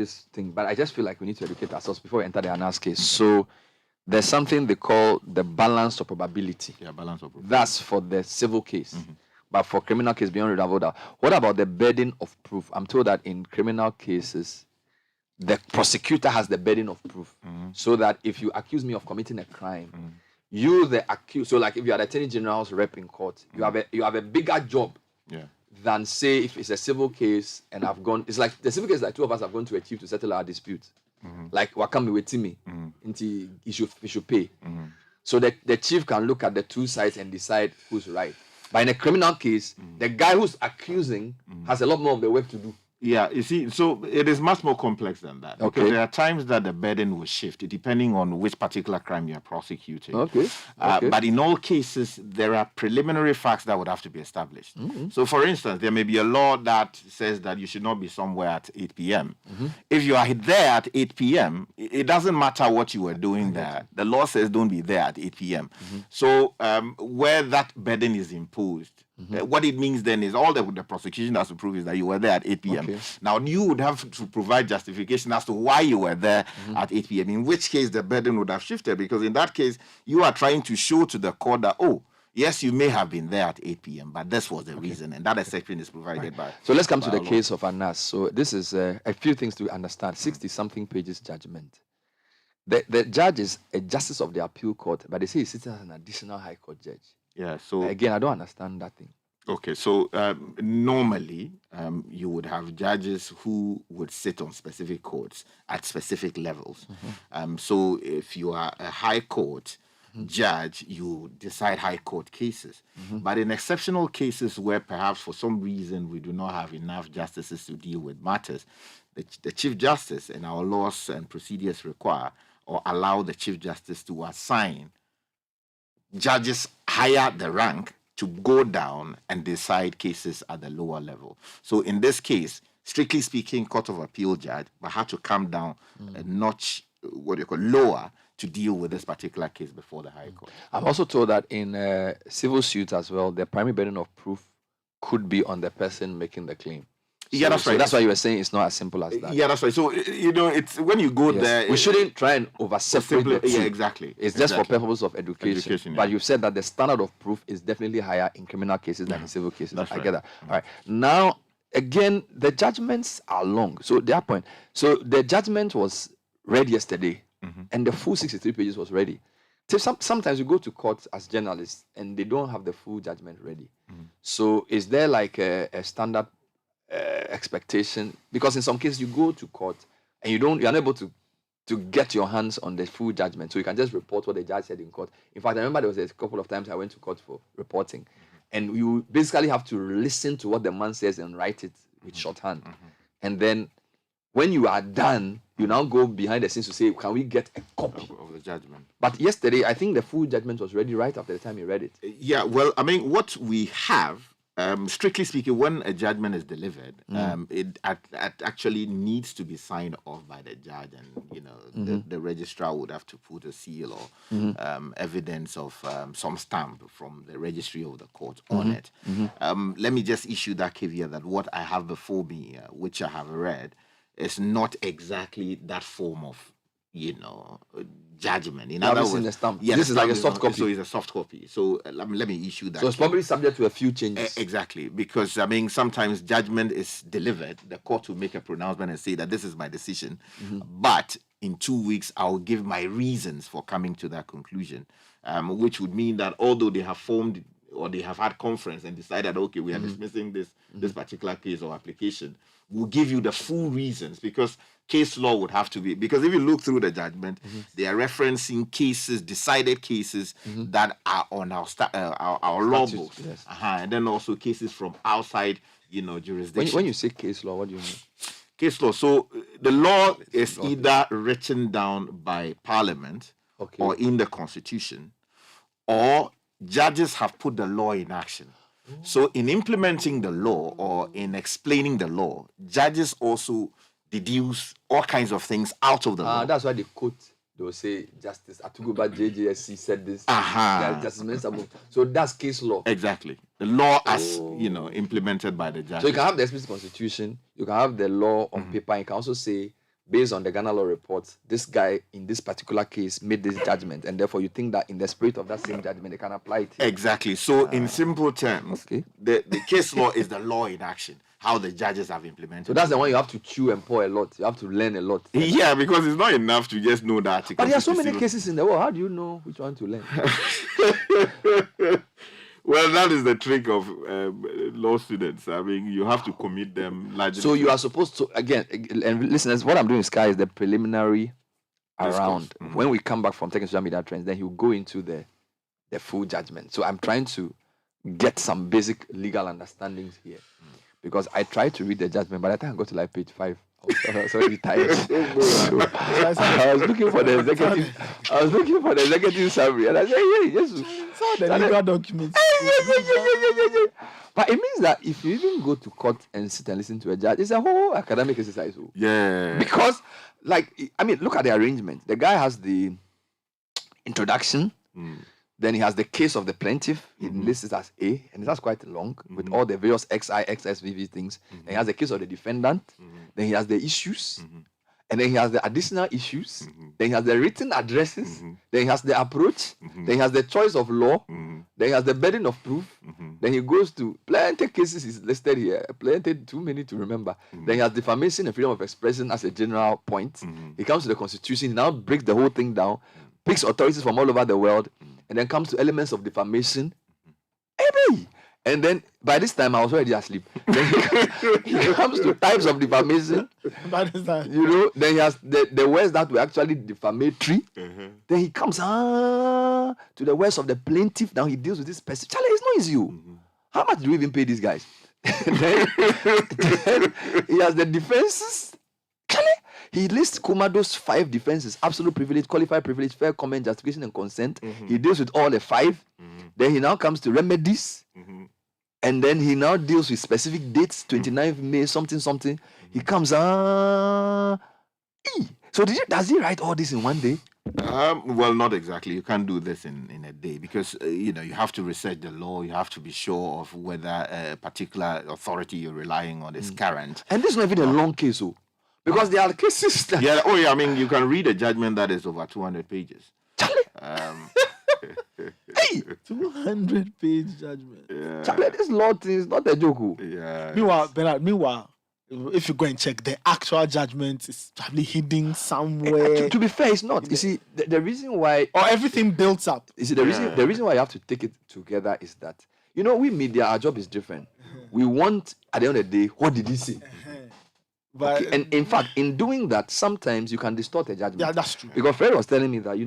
this thing, but I just feel like we need to educate ourselves before we enter the Anas case. So there's something they call the balance of probability. Yeah, balance of probability. That's for the civil case. But for criminal case, beyond reasonable doubt. What about the burden of proof? I'm told that in criminal cases, the prosecutor has the burden of proof. So that if you accuse me of committing a crime, you the accused, so like if you are the Attorney General's rep in court, you have a bigger job than say if it's a civil case and I've gone, it's like the civil case like two of us have gone to a chief to settle our dispute. Like Wakami with Timmy, he should pay. So the chief can look at the two sides and decide who's right. But in a criminal case, the guy who's accusing has a lot more of the work to do. Yeah, you see, so it is much more complex than that. Okay. Because there are times that the burden will shift depending on which particular crime you're prosecuting. Okay. But in all cases, there are preliminary facts that would have to be established. So, for instance, there may be a law that says that you should not be somewhere at 8 p.m. If you are there at 8 p.m., it doesn't matter what you were doing there. The law says don't be there at 8 p.m. So, where that burden is imposed, what it means then is all the prosecution has to prove is that you were there at 8 p.m. Okay. Now, you would have to provide justification as to why you were there at 8 p.m., in which case the burden would have shifted, because in that case, you are trying to show to the court that, oh, yes, you may have been there at 8 p.m., but this was the reason, and that exception is provided by... So let's come to the case of Anas. So this is a few things to understand. 60-something pages judgment. The judge is a justice of the appeal court, but they say he sits as an additional high court judge. Yeah, so... Again, I don't understand that thing. Okay, so normally you would have judges who would sit on specific courts at specific levels. So if you are a high court judge, you decide high court cases. But in exceptional cases where perhaps for some reason we do not have enough justices to deal with matters, the Chief Justice and our laws and procedures require or allow the Chief Justice to assign judges higher the rank to go down and decide cases at the lower level. So in this case, strictly speaking, Court of Appeal judge, but had to come down a notch, lower, to deal with this particular case before the High Court. I'm also told that in civil suits as well, the primary burden of proof could be on the person making the claim. Yeah, that's right. So that's why you were saying it's not as simple as that. Yeah, that's right. So, it's when you go there... We shouldn't try and over-separate the two. Yeah, exactly. It's just for purposes of education. But you've said that the standard of proof is definitely higher in criminal cases than in civil cases. That's right. I get that. All right. Now, again, the judgments are long. So, their point. So, the judgment was read yesterday, and the full 63 pages was ready. Sometimes you go to court as journalists, and they don't have the full judgment ready. So, is there like a standard expectation? Because in some cases you go to court and you're unable to get your hands on the full judgment, so you can just report what the judge said in court. In fact, I remember there was a couple of times I went to court for reporting, and you basically have to listen to what the man says and write it with shorthand. And then when you are done, you now go behind the scenes to say, can we get a copy of the judgment? But yesterday, I think the full judgment was ready right after the time you read it. Yeah, well, I mean, what we have, strictly speaking, when a judgment is delivered, it actually needs to be signed off by the judge, and the registrar would have to put a seal or evidence of some stamp from the registry of the court on it. Let me just issue that caveat that what I have before me, which I have read, is not exactly that form of judgment. In other words, this is like a soft copy. So it's a soft copy. So let me issue that. So it's probably subject to a few changes. Exactly, because I mean sometimes judgment is delivered. The court will make a pronouncement and say that this is my decision, but in 2 weeks I'll give my reasons for coming to that conclusion, which would mean that although they have formed or they have had conference and decided, okay, we are dismissing this particular case or application, we'll give you the full reasons, because case law would have to be, because if you look through the judgment, they are referencing cases, decided cases that are on our law books, and then also cases from outside, jurisdiction. When you say case law, what do you mean? Case law. So the law is either written down by Parliament or in the Constitution, or judges have put the law in action. So in implementing the law or in explaining the law, judges also deduce all kinds of things out of the law. That's why they quote, they will say, Justice Atuguba JJSC said this. Justice So that's case law. Exactly. The law as, implemented by the judge. So you can have the explicit constitution, you can have the law on paper, you can also say, based on the Ghana law reports, this guy in this particular case made this judgment, and therefore you think that in the spirit of that same judgment, they can apply it here. Exactly. So, in simple terms, Okay. the case law is the law in action, how the judges have implemented. So that's the one you have to chew and pour a lot. You have to learn a lot. Yeah, because it's not enough to just know that article. But there are so many cases in the world. How do you know which one to learn? Well, that is the trick of law students. I mean, you have to commit them largely. So you are supposed to, again, and listeners, what I'm doing, Sky, is the preliminary around. Mm-hmm. When we come back from taking social media trends, then he'll go into the full judgment. So I'm trying to get some basic legal understandings here. Because I tried to read the judgment, by the time I got to like page 5, I was already tired. So I was looking for the executive. I was looking for the executive summary, and I said, "Yeah, yes." Saw the legal documents. Yeah. But it means that if you even go to court and sit and listen to a judge, it's a whole academic exercise. Yeah. Because, like, I mean, look at the arrangement. The guy has the introduction. Then he has the case of the plaintiff. He lists it as A, and that's quite long with all the various XI, XSVV things. Then he has the case of the defendant. Then he has the issues. And then he has the additional issues. Then he has the written addresses. Then he has the approach. Then he has the choice of law. Then he has the burden of proof. Then he goes to plenty cases is listed here. Plenty, too many to remember. Then he has defamation and freedom of expression as a general point. He comes to the Constitution. He now breaks the whole thing down. Picks authorities from all over the world. And then comes to elements of defamation. And then by this time I was already asleep. Then he comes to types of defamation. You know, then he has the words that were actually defamatory. Then he comes to the words of the plaintiff. Now he deals with this person. Charlie, it's not easy. How much do we even pay these guys? then he has the defenses. Charlie, he lists Kumado's 5 defenses: absolute privilege, qualified privilege, fair comment, justification, and consent. He deals with all the 5. Then he now comes to remedies. And then he now deals with specific dates, 29th May, something. He comes, So does he write all this in one day? Well, not exactly. You can't do this in a day because, you have to research the law. You have to be sure of whether a particular authority you're relying on is current. And this is not even a long case, because there are cases that... Yeah, I mean, you can read a judgment that is over 200 pages. Charlie! 200-page judgment. Yeah. Charlie, this law thing is not a joke. Yeah. Meanwhile, if you go and check, the actual judgment is probably hidden somewhere. To be fair, it's not. You see, the reason why... Or everything builds up. You see, the reason why you have to take it together is that, we media, our job is different. We want, at the end of the day, what did he say? But okay. And in fact, in doing that, sometimes you can distort a judgment. Yeah, that's true. Because Fred was telling me that,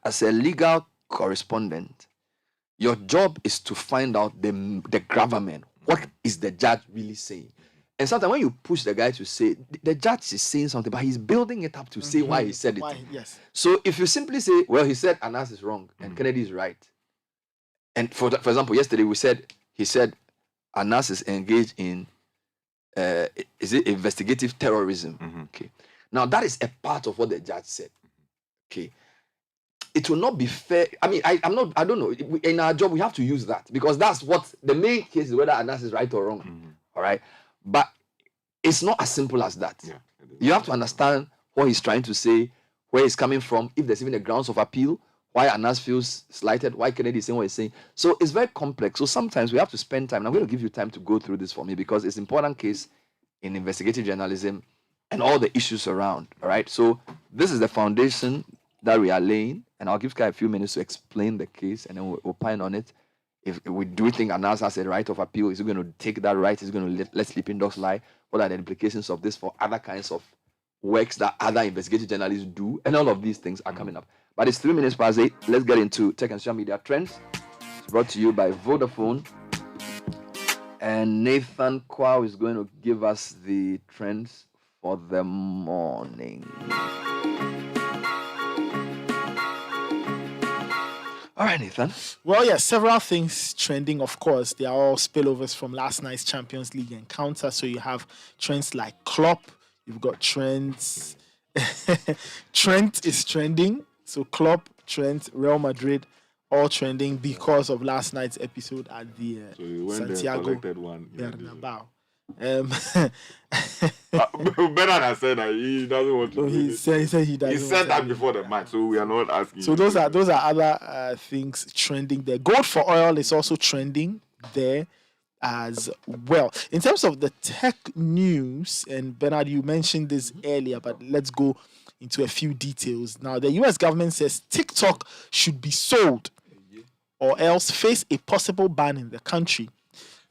as a legal correspondent, your job is to find out the gravamen. What is the judge really saying? And sometimes when you push the guy to say, the judge is saying something, but he's building it up to say why he said it. Yes. So if you simply say, well, he said Anas is wrong and Kennedy is right. And for example, yesterday he said Anas is engaged in is it investigative terrorism? Okay. Now that is a part of what the judge said. Okay. It will not be fair. I mean, I don't know. In our job, we have to use that because that's what the main case is, whether Anas is right or wrong. All right. But it's not as simple as that. Yeah, you have to understand what he's trying to say, where he's coming from, if there's even a grounds of appeal, why Anas feels slighted, why Kennedy is saying what he's saying. So it's very complex. So sometimes we have to spend time. And I'm going to give you time to go through this for me because it's an important case in investigative journalism and all the issues around. All right. So this is the foundation that we are laying. And I'll give Sky a few minutes to explain the case and then we'll opine on it. If we do think Anas has a right of appeal, is he going to take that right? Is he going to let sleeping dogs lie? What are the implications of this for other kinds of works that other investigative journalists do? And all of these things are coming up. But it's 3 minutes past 8. Let's get into tech and social media trends. It's brought to you by Vodafone. And Nathan Kwao is going to give us the trends for the morning. All right, Nathan. Well, yes, several things trending, of course. They are all spillovers from last night's Champions League encounter. So you have trends like Klopp. You've got trends. Trent is trending. So Klopp, Trent, Real Madrid, all trending because of last night's episode at the So you went Santiago there, collected one. Bernabeu. Bernard has said that he doesn't want to. No, he said he doesn't. He said that before the match, so we are not asking. So those are other things trending there. Gold for oil is also trending there as well. In terms of the tech news, and Bernard, you mentioned this earlier, but let's go into a few details. Now, the US government says TikTok should be sold or else face a possible ban in the country.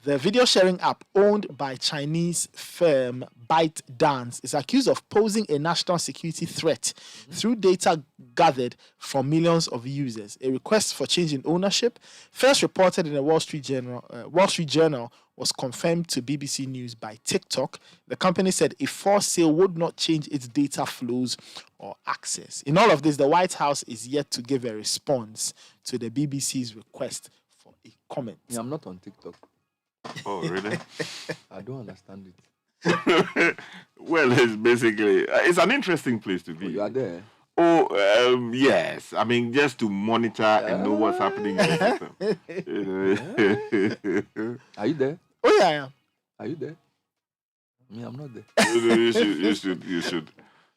The video sharing app owned by Chinese firm ByteDance is accused of posing a national security threat through data gathered from millions of users. A request for change in ownership, first reported in the Wall Street Journal, was confirmed to BBC News by TikTok. The company said a forced sale would not change its data flows or access. In all of this, the White House is yet to give a response to the BBC's request for a comment. Yeah, I'm not on TikTok. Oh, really? I don't understand it. Well, it's basically it's an interesting place to be. You are there. Oh, yes. I mean, just to monitor and know what's happening in the system. Are you there? Oh, yeah, I am. Are you there? Me, I'm not there. You should.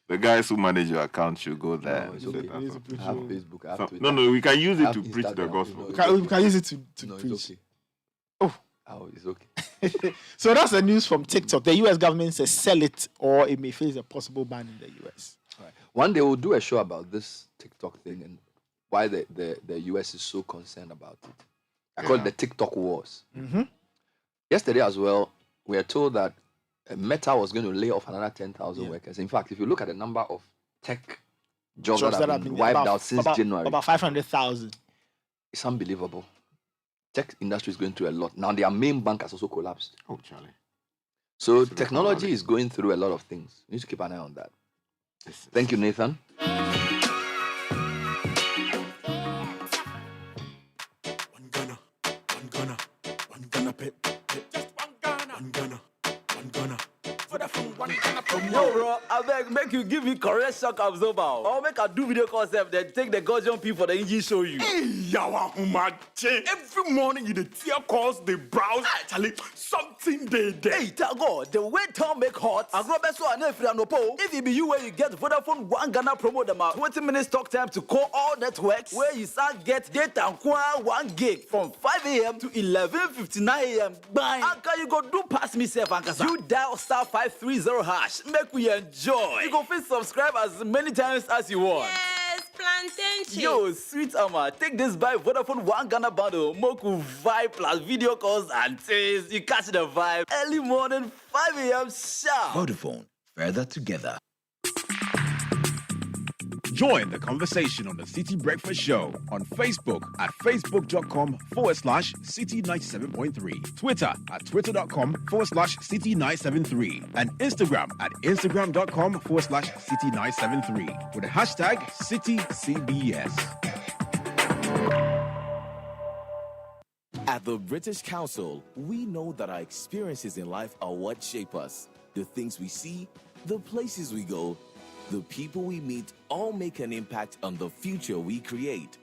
The guys who manage your account should go there. No, it's okay. I have Facebook. I have Twitter. No, we can use it to preach the Instagram. gospel. We can use it to No, preach. it's okay. Oh, it's okay. So that's the news from TikTok. The US government says sell it or it may face a possible ban in the US. Right. One day we'll do a show about this TikTok thing and why the US is so concerned about it. I call it the TikTok wars. Mm-hmm. Yesterday as well, we are told that Meta was going to lay off another 10,000 workers. In fact, if you look at the number of tech jobs that have been wiped out since January, about 500,000. it's unbelievable. Tech industry is going through a lot. Now, their main bank has also collapsed. Oh, Charlie. So technology is going through a lot of things. You need to keep an eye on that. Thank you, Nathan. Yo, bro, I beg, make you give me correct shock absorber. Or make I do video concept, then take the Gaussian P for the engine show you. Yawa Humache. Every morning you the tear calls, they browse. Actually, something they Hey, Tago, the way town make hot, I grow best one if you no po. If it be you where you get Vodafone 1 Ghana promo them out, 20 minutes talk time to call all networks, where you start get data and 1 gig from 5 a.m. to 11:59 a.m. Bye. Anka, you go do pass me safe, Anka. You dial *530# make we enjoy. You go fit subscribe as many times as you want. Yes, plantain chips. Yo, sweet Ama, take this by Vodafone 1 Ghana bundle. Moku vibe plus video calls and taste. You catch the vibe. Early morning, 5 a.m. sharp. Vodafone, further together. Join the conversation on the Citi Breakfast Show on Facebook at facebook.com/Citi97.3, Twitter at twitter.com/Citi973, and Instagram at instagram.com/Citi973 with the hashtag CitiCBS. At the British Council, we know that our experiences in life are what shape us. The things we see, the places we go, the people we meet all make an impact on the future we create.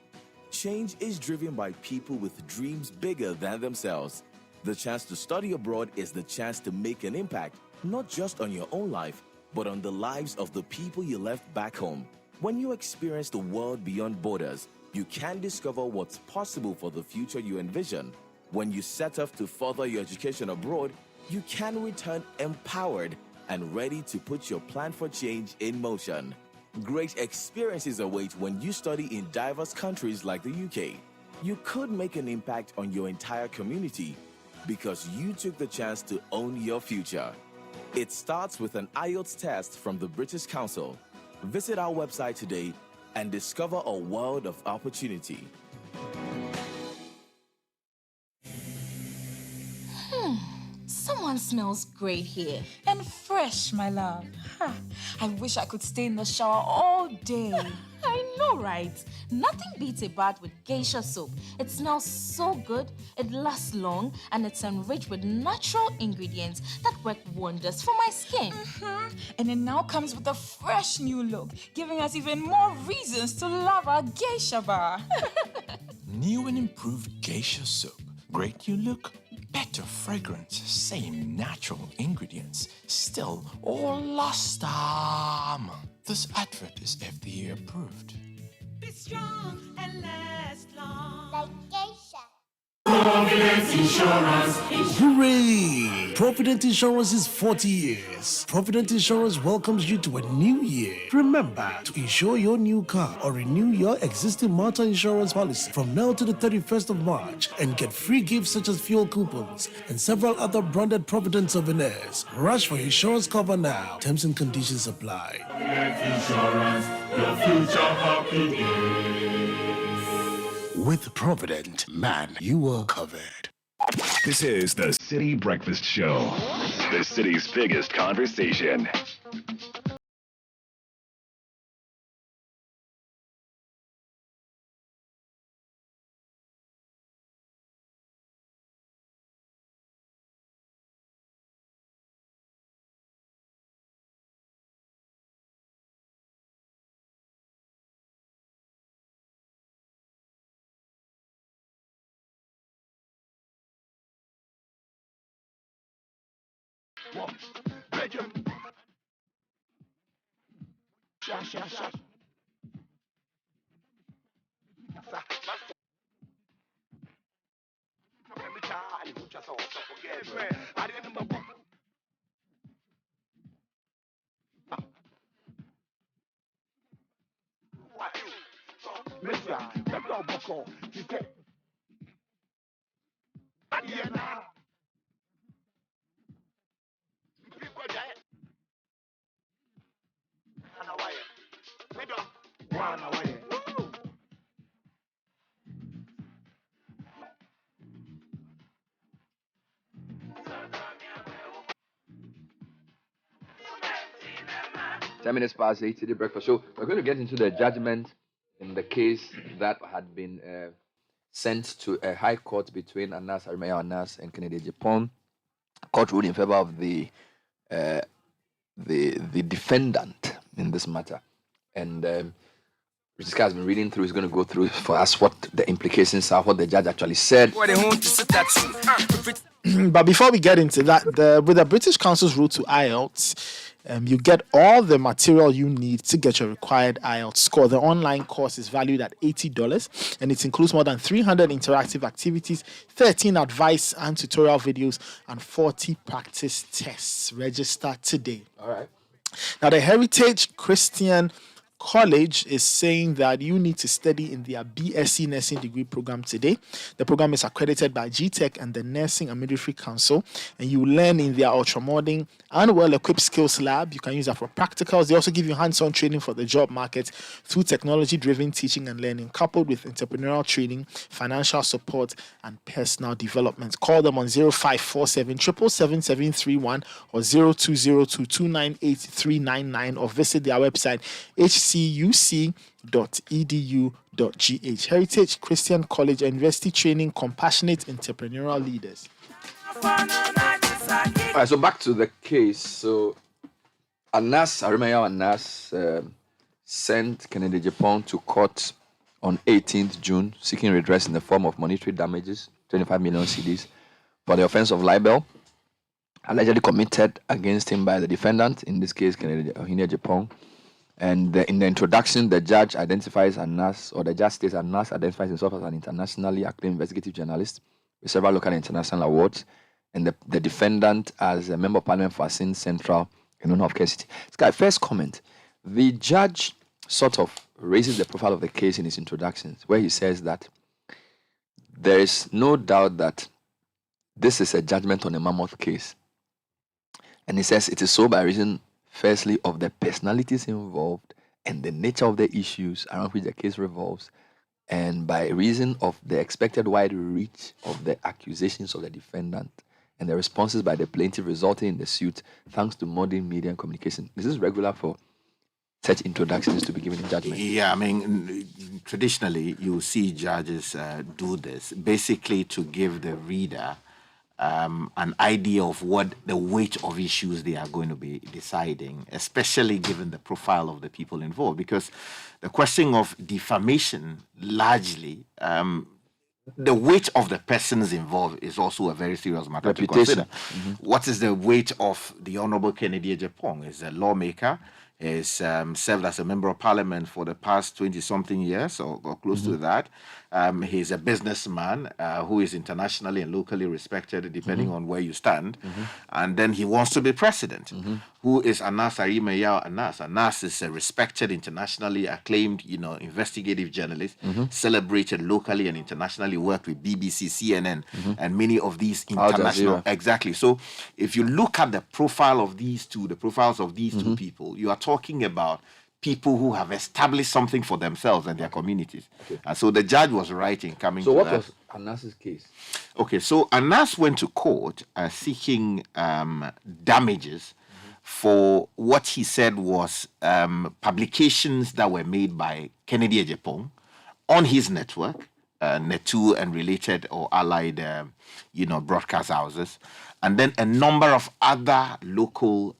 Change is driven by people with dreams bigger than themselves. The chance to study abroad is the chance to make an impact, not just on your own life, but on the lives of the people you left back home. When you experience the world beyond borders, you can discover what's possible for the future you envision. When you set off to further your education abroad, you can return empowered and ready to put your plan for change in motion. Great experiences await when you study in diverse countries like the UK. You could make an impact on your entire community because you took the chance to own your future. It starts with an IELTS test from the British Council. Visit our website today and discover a world of opportunity. Someone smells great here. And fresh, my love. I wish I could stay in the shower all day. I know, right? Nothing beats a bath with geisha soap. It smells so good, it lasts long, and it's enriched with natural ingredients that work wonders for my skin. And it now comes with a fresh new look, giving us even more reasons to love our geisha bar. New and improved geisha soap. Great new look, Better fragrance, same natural ingredients, still all last time. This advert is FDA approved. Be strong and last long. Like geisha. Provident Insurance. Hooray! Provident Insurance is 40 years. Provident Insurance welcomes you to a new year. Remember to insure your new car or renew your existing motor insurance policy from now to the 31st of March and get free gifts such as fuel coupons and several other branded Provident souvenirs. Rush for insurance cover now. Terms and conditions apply. Provident Insurance, your future happy days. With Provident, man, you are covered. This is the Citi Breakfast Show, the city's biggest conversation. Minutes past 8 Citi Breakfast Show. We're going to get into the judgment in the case that had been sent to a high court between Aremeyaw Anas and Kennedy Agyapong. Court ruled in favor of the defendant in this matter. And Richard has been reading through. He's going to go through for us what the implications are, what the judge actually said. But before we get into that, with the British Council's route to IELTS, you get all the material you need to get your required IELTS score. The online course is valued at $80, and it includes more than 300 interactive activities, 13 advice and tutorial videos, and 40 practice tests. Register today. All right. Now, the Heritage Christian College is saying that you need to study in their BSc Nursing Degree program today. The program is accredited by GTech and the Nursing and Midwifery Council, and you learn in their ultramodern and well-equipped skills lab. You can use that for practicals. They also give you hands-on training for the job market through technology-driven teaching and learning, coupled with entrepreneurial training, financial support, and personal development. Call them on 0547 77731 or 0202 298 399 or visit their website hcuc.edu.gh. Heritage Christian College and University training compassionate entrepreneurial leaders. All right, so back to the case. So Aremeyaw Anas sent Kennedy Agyapong to court on 18th June seeking redress in the form of monetary damages, 25 million cedis, for the offense of libel allegedly committed against him by the defendant, in this case Kennedy Agyapong. And in the introduction, the judge identifies Anas, or the judge states Anas identifies himself as an internationally acclaimed investigative journalist with several local and international awards, and the defendant as a member of parliament for Assin Central in honor of Citi. Sky, first comment. The judge sort of raises the profile of the case in his introductions, where he says that there is no doubt that this is a judgment on a mammoth case. And he says it is so by reason, firstly, of the personalities involved and the nature of the issues around which the case revolves, and by reason of the expected wide reach of the accusations of the defendant and the responses by the plaintiff resulting in the suit, thanks to modern media and communication. This is regular for such introductions to be given in judgment. Yeah, I mean, traditionally, you see judges do this, basically to give the reader an idea of what the weight of issues they are going to be deciding, especially given the profile of the people involved. Because the question of defamation largely the weight of the persons involved is also a very serious matter to consider. What is the weight of the Honorable Kennedy Agyapong? He's a lawmaker. He's served as a member of parliament for the past 20-something years or close to that. He's a businessman who is internationally and locally respected, depending on where you stand. And then he wants to be president. Who is Anas Aremeyaw Anas? Anas is a respected, internationally acclaimed, investigative journalist, celebrated locally and internationally, worked with BBC, CNN, and many of these international. Exactly. So if you look at the profile of these two, the profiles of these two people, you are talking about people who have established something for themselves and their communities. And so the judge was right in coming to that. So what was Anas's case? Okay, so Anas went to court seeking damages for what he said was publications that were made by Kennedy Agyapong on his network, Netu and related or allied, broadcast houses, and then a number of other local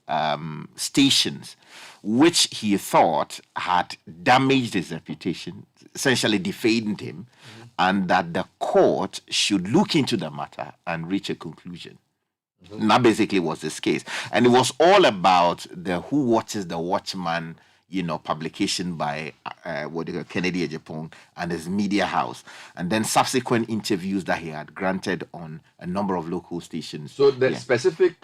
stations which he thought had damaged his reputation, essentially defamed him, and that the court should look into the matter and reach a conclusion. And that basically was this case. And it was all about the Who Watches the Watchman, publication by Kennedy Agyapong and his media house, and then subsequent interviews that he had granted on a number of local stations. So the specific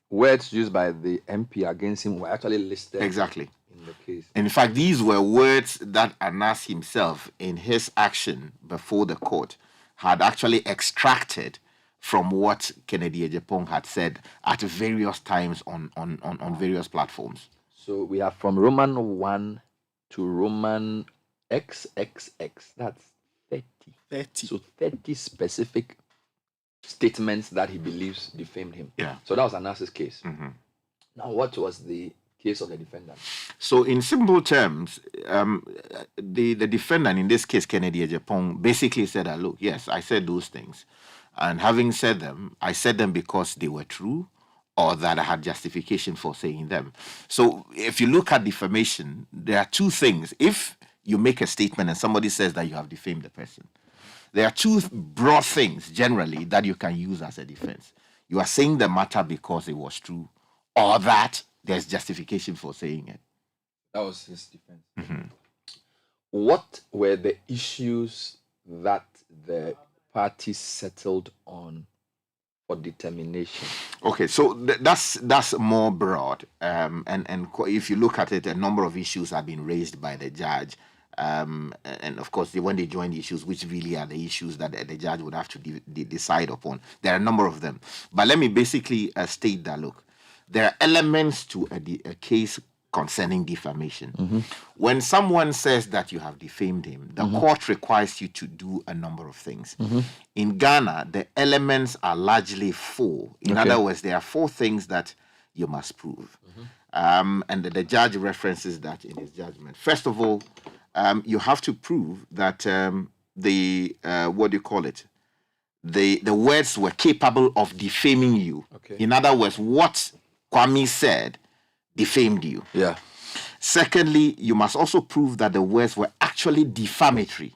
words used by the MP against him were actually listed exactly in the case. In fact, these were words that Anas himself, in his action before the court, had actually extracted from what Kennedy Agyapong had said at various times on various platforms. So we are from Roman 1 to Roman XXX. That's 30. 30. So 30 specific statements that he believes defamed him. Yeah. So that was Anas's case. Now, what was the case of the defendant? So in simple terms, the defendant, in this case, Kennedy Agyapong, basically said, look, yes, I said those things. And having said them, I said them because they were true or that I had justification for saying them. So if you look at defamation, there are two things. If you make a statement and somebody says that you have defamed the person, there are two broad things generally that you can use as a defense. You are saying the matter because it was true, or that there's justification for saying it. That was his defense. What were the issues that the parties settled on for determination? Okay, so that's more broad. And if you look at it, a number of issues have been raised by the judge. And of course, when they join the issues, which really are the issues that the judge would have to decide upon, there are a number of them. But let me basically state that, look, there are elements to a case concerning defamation. When someone says that you have defamed him, the court requires you to do a number of things. In Ghana, the elements are largely four. In other words, there are four things that you must prove. And the judge references that in his judgment. First of all, you have to prove that the words were capable of defaming you. In other words, what Kwame said defamed you. Yeah. Secondly, you must also prove that the words were actually defamatory.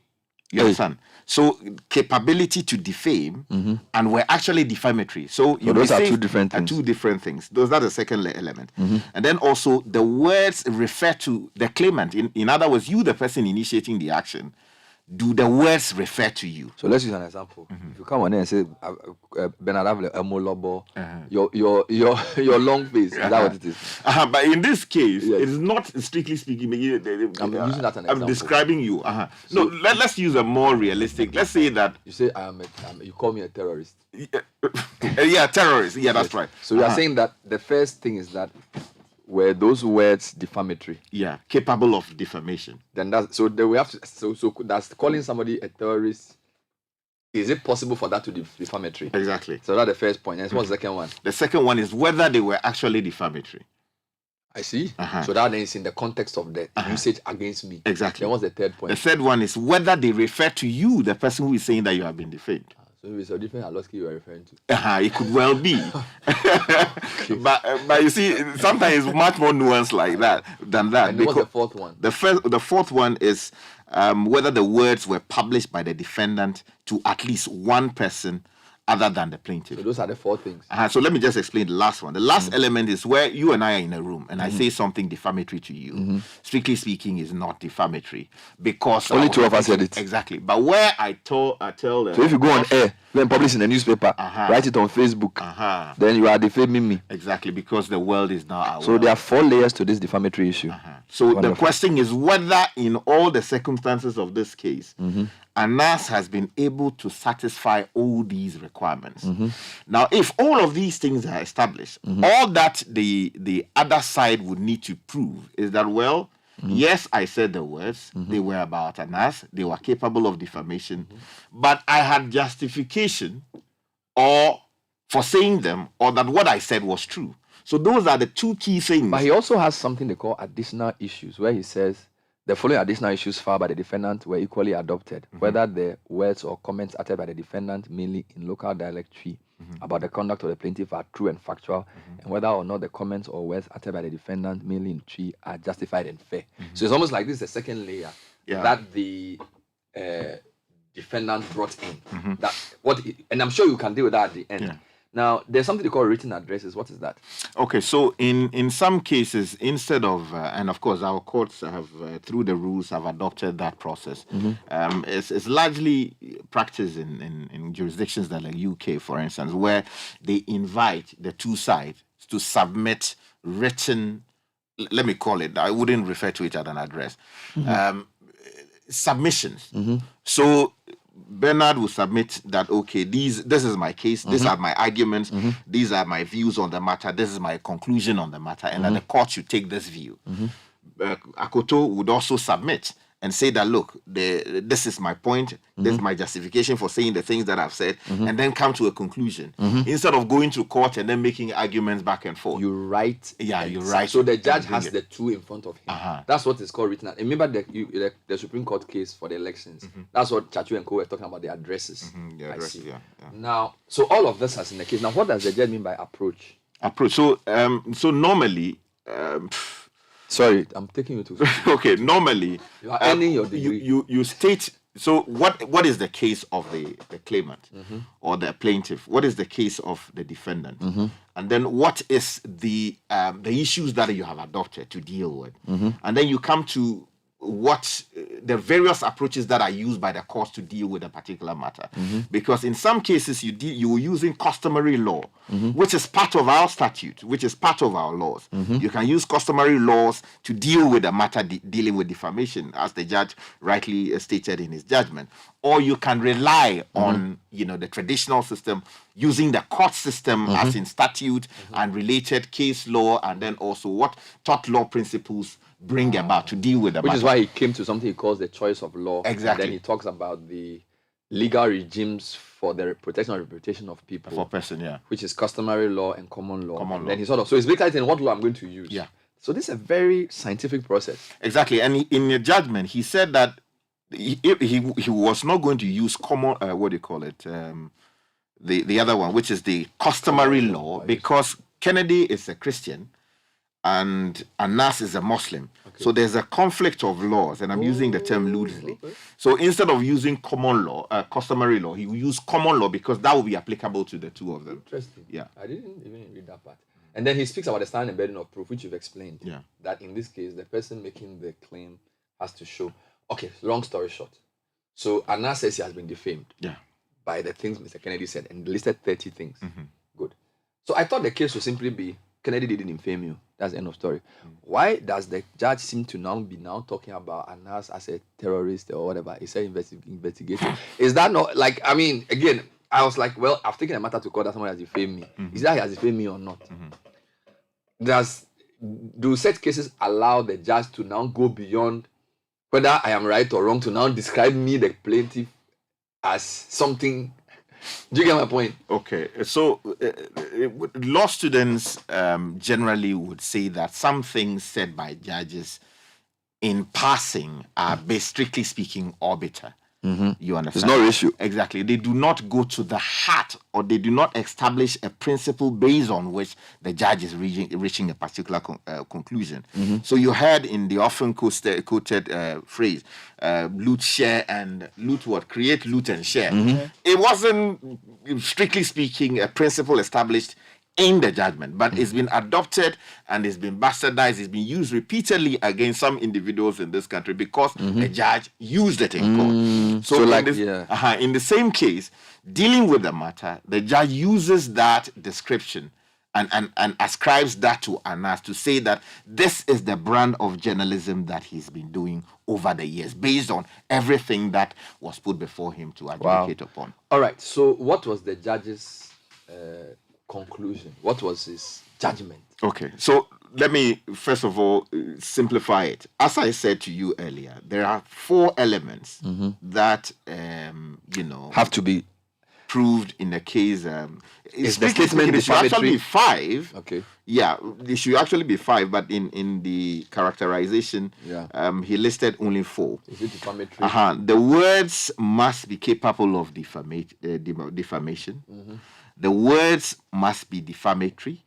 You understand? So capability to defame and were actually defamatory. So those are two different things. Two different things. Those are the second element. And then also the words refer to the claimant. In other words, you, the person initiating the action, do the words refer to you? So let's use an example. If you come on there and say, Bernard Avle, Emolobo, your long face, is that what it is? But in this case, it's not strictly speaking. I'm using that as an example. I'm describing you. So, no, let's use a more realistic. Let's say that you say you call me a terrorist. Yeah, terrorist. Yeah, that's right. So you are saying that the first thing is that were those words defamatory? Yeah, capable of defamation. Then we have to. So that's calling somebody a terrorist. Is it possible for that to be defamatory? Exactly. So that's the first point. And what's the second one? The second one is whether they were actually defamatory. I see. So that then is in the context of the usage against me. Exactly. Then what's the third point? The third one is whether they refer to you, the person who is saying that you have been defamed. So So it's a different Aloski you are referring to. It could well be. But you see, sometimes it's much more nuanced like that than that. And what's the fourth one? The fourth one is whether the words were published by the defendant to at least one person other than the plaintiff. So those are the four things. So let me just explain the last one. The last element is where you and I are in a room and I say something defamatory to you. Strictly speaking, is not defamatory because only two of us said it. Exactly. But where I tell them, so if you go on air, then publish in the newspaper, write it on Facebook, then you are defaming me. Exactly, because the world is now our So world. there are 4 layers to this defamatory issue. So the question is whether in all the circumstances of this case, Anas has been able to satisfy all these requirements. Now, if all of these things are established, all that the other side would need to prove is that, well, yes, I said the words, they were about Anas, they were capable of defamation, but I had justification or for saying them, or that what I said was true. So those are the 2 key things. But he also has something they call additional issues, where he says the following additional issues filed by the defendant were equally adopted, whether the words or comments uttered by the defendant, mainly in local dialectry, about the conduct of the plaintiff are true and factual, and whether or not the comments or words uttered by the defendant, mainly in tree, are justified and fair. So it's almost like this is the second layer that the defendant brought in. And I'm sure you can deal with that at the end. Now, there's something they call written addresses. What is that? Okay, so in some cases, instead of, and of course our courts have, through the rules, have adopted that process. It's largely practiced in jurisdictions that like UK, for instance, where they invite the 2 sides to submit written, let me call it, I wouldn't refer to it as an address, submissions. So Bernard will submit that, okay, this is my case, these are my arguments, these are my views on the matter, this is my conclusion on the matter, and that the court should take this view. Akoto would also submit and say that, look, this is my point, this is my justification for saying the things that I've said, and then come to a conclusion. Instead of going to court and then making arguments back and forth. You write. Yeah, you write. So the judge has the 2 in front of him. That's what is called written. Remember the Supreme Court case for the elections. That's what Chachu and Co were talking about, the addresses. Now, so all of this has in the case. Now, what does the judge mean by approach? Approach. So, so normally... Sorry, I'm taking you to... Okay, normally... You are earning your degree. You state... So what is the case of the claimant or the plaintiff? What is the case of the defendant? And then what is the issues that you have adopted to deal with? And then you come to what the various approaches that are used by the courts to deal with a particular matter. Because in some cases you were using customary law, which is part of our statute, which is part of our laws. You can use customary laws to deal with a matter dealing with defamation, as the judge rightly stated in his judgment. Or you can rely on the traditional system, using the court system as in statute and related case law, and then also what tort law principles bring about to deal with the matter. Which is why he came to something he calls the choice of law. Exactly. And then he talks about the legal regimes for the protection of reputation of people. For person, which is customary law and common law. Common law. Then he so he's basically saying what law I'm going to use. Yeah. So this is a very scientific process. Exactly. And in the judgment, he said that he was not going to use common, what do you call it? The other one, which is the customary law, because Kennedy is a Christian and Anas is a Muslim. So there's a conflict of laws, and I'm using the term loosely. So instead of using common law, customary law, he will use common law because that will be applicable to the 2 of them. Interesting. Yeah. I didn't even read that part. And then he speaks about the standard and burden of proof, which you've explained. Yeah. That in this case, the person making the claim has to show. Okay, long story short. So Anas says he has been defamed. Yeah. By the things Mr. Kennedy said, and listed 30 things. Good. So I thought the case would simply be Kennedy didn't infame you. That's the end of story. Why does the judge seem to now be talking about Anas as a terrorist or whatever? He said investigative. Is that not like, I mean, again, I was like, well, I've taken a matter to court that someone has defamed me. Is that he has defamed me or not? Do such cases allow the judge to now go beyond whether I am right or wrong to now describe me, the plaintiff, as something? Do you get my point? Okay, so law students generally would say that some things said by judges in passing are, strictly speaking, arbiter. You understand? It's no issue. Exactly. They do not go to the heart, or they do not establish a principle based on which the judge is reaching a particular conclusion. So you heard in the often quoted phrase, loot, share, and loot what? Create, loot, and share. It wasn't, strictly speaking, a principle established in the judgment, but it's been adopted and it's been bastardized. It's been used repeatedly against some individuals in this country because the judge used it in court. So like, in the same case, dealing with the matter, the judge uses that description and ascribes that to Anas to say that this is the brand of journalism that he's been doing over the years, based on everything that was put before him to advocate upon. All right. So what was the judge's conclusion? What was his judgment? Okay, so let me first of all simplify it. As I said to you earlier, there are 4 elements that have to be proved in the case. Is the statement it should actually be 5. Okay. Yeah, it should actually be 5, but in the characterization, he listed only 4. Is it defamatory? The words must be capable of defamation. The words must be defamatory.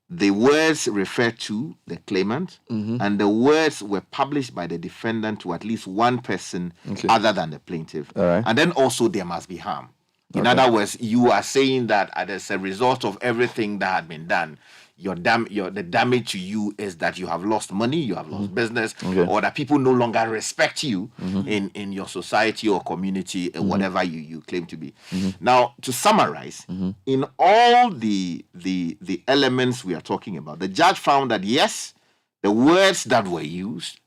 The words refer to the claimant, and the words were published by the defendant to at least one person other than the plaintiff. And then also there must be harm. In other words, you are saying that as a result of everything that had been done, the damage to you is that you have lost money, you have lost business, or that people no longer respect you in your society or community, whatever you claim to be. Now, to summarize, in all the elements we are talking about, the judge found that yes, the words that were used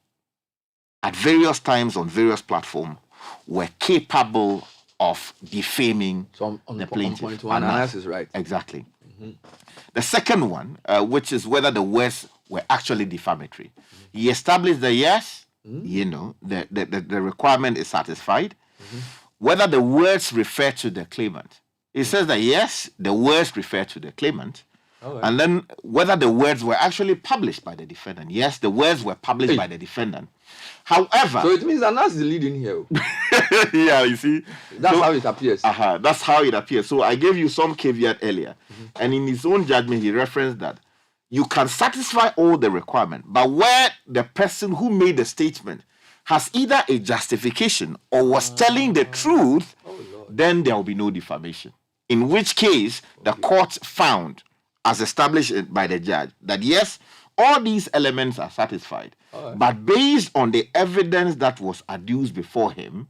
at various times on various platforms were capable of defaming the plaintiff. Point one, Anas is right. Exactly. The second one, which is whether the words were actually defamatory. He established that yes, the requirement is satisfied. Whether the words refer to the claimant. He says that yes, the words refer to the claimant. And then whether the words were actually published by the defendant. Yes, the words were published by the defendant. However... So it means Anas is the lead in here. Yeah, you see? That's how it appears. That's how it appears. So I gave you some caveat earlier. And in his own judgment, he referenced that you can satisfy all the requirements, but where the person who made the statement has either a justification or was telling the truth, then there will be no defamation. In which case, the court found, as established by the judge, that yes, all these elements are satisfied. But based on the evidence that was adduced before him,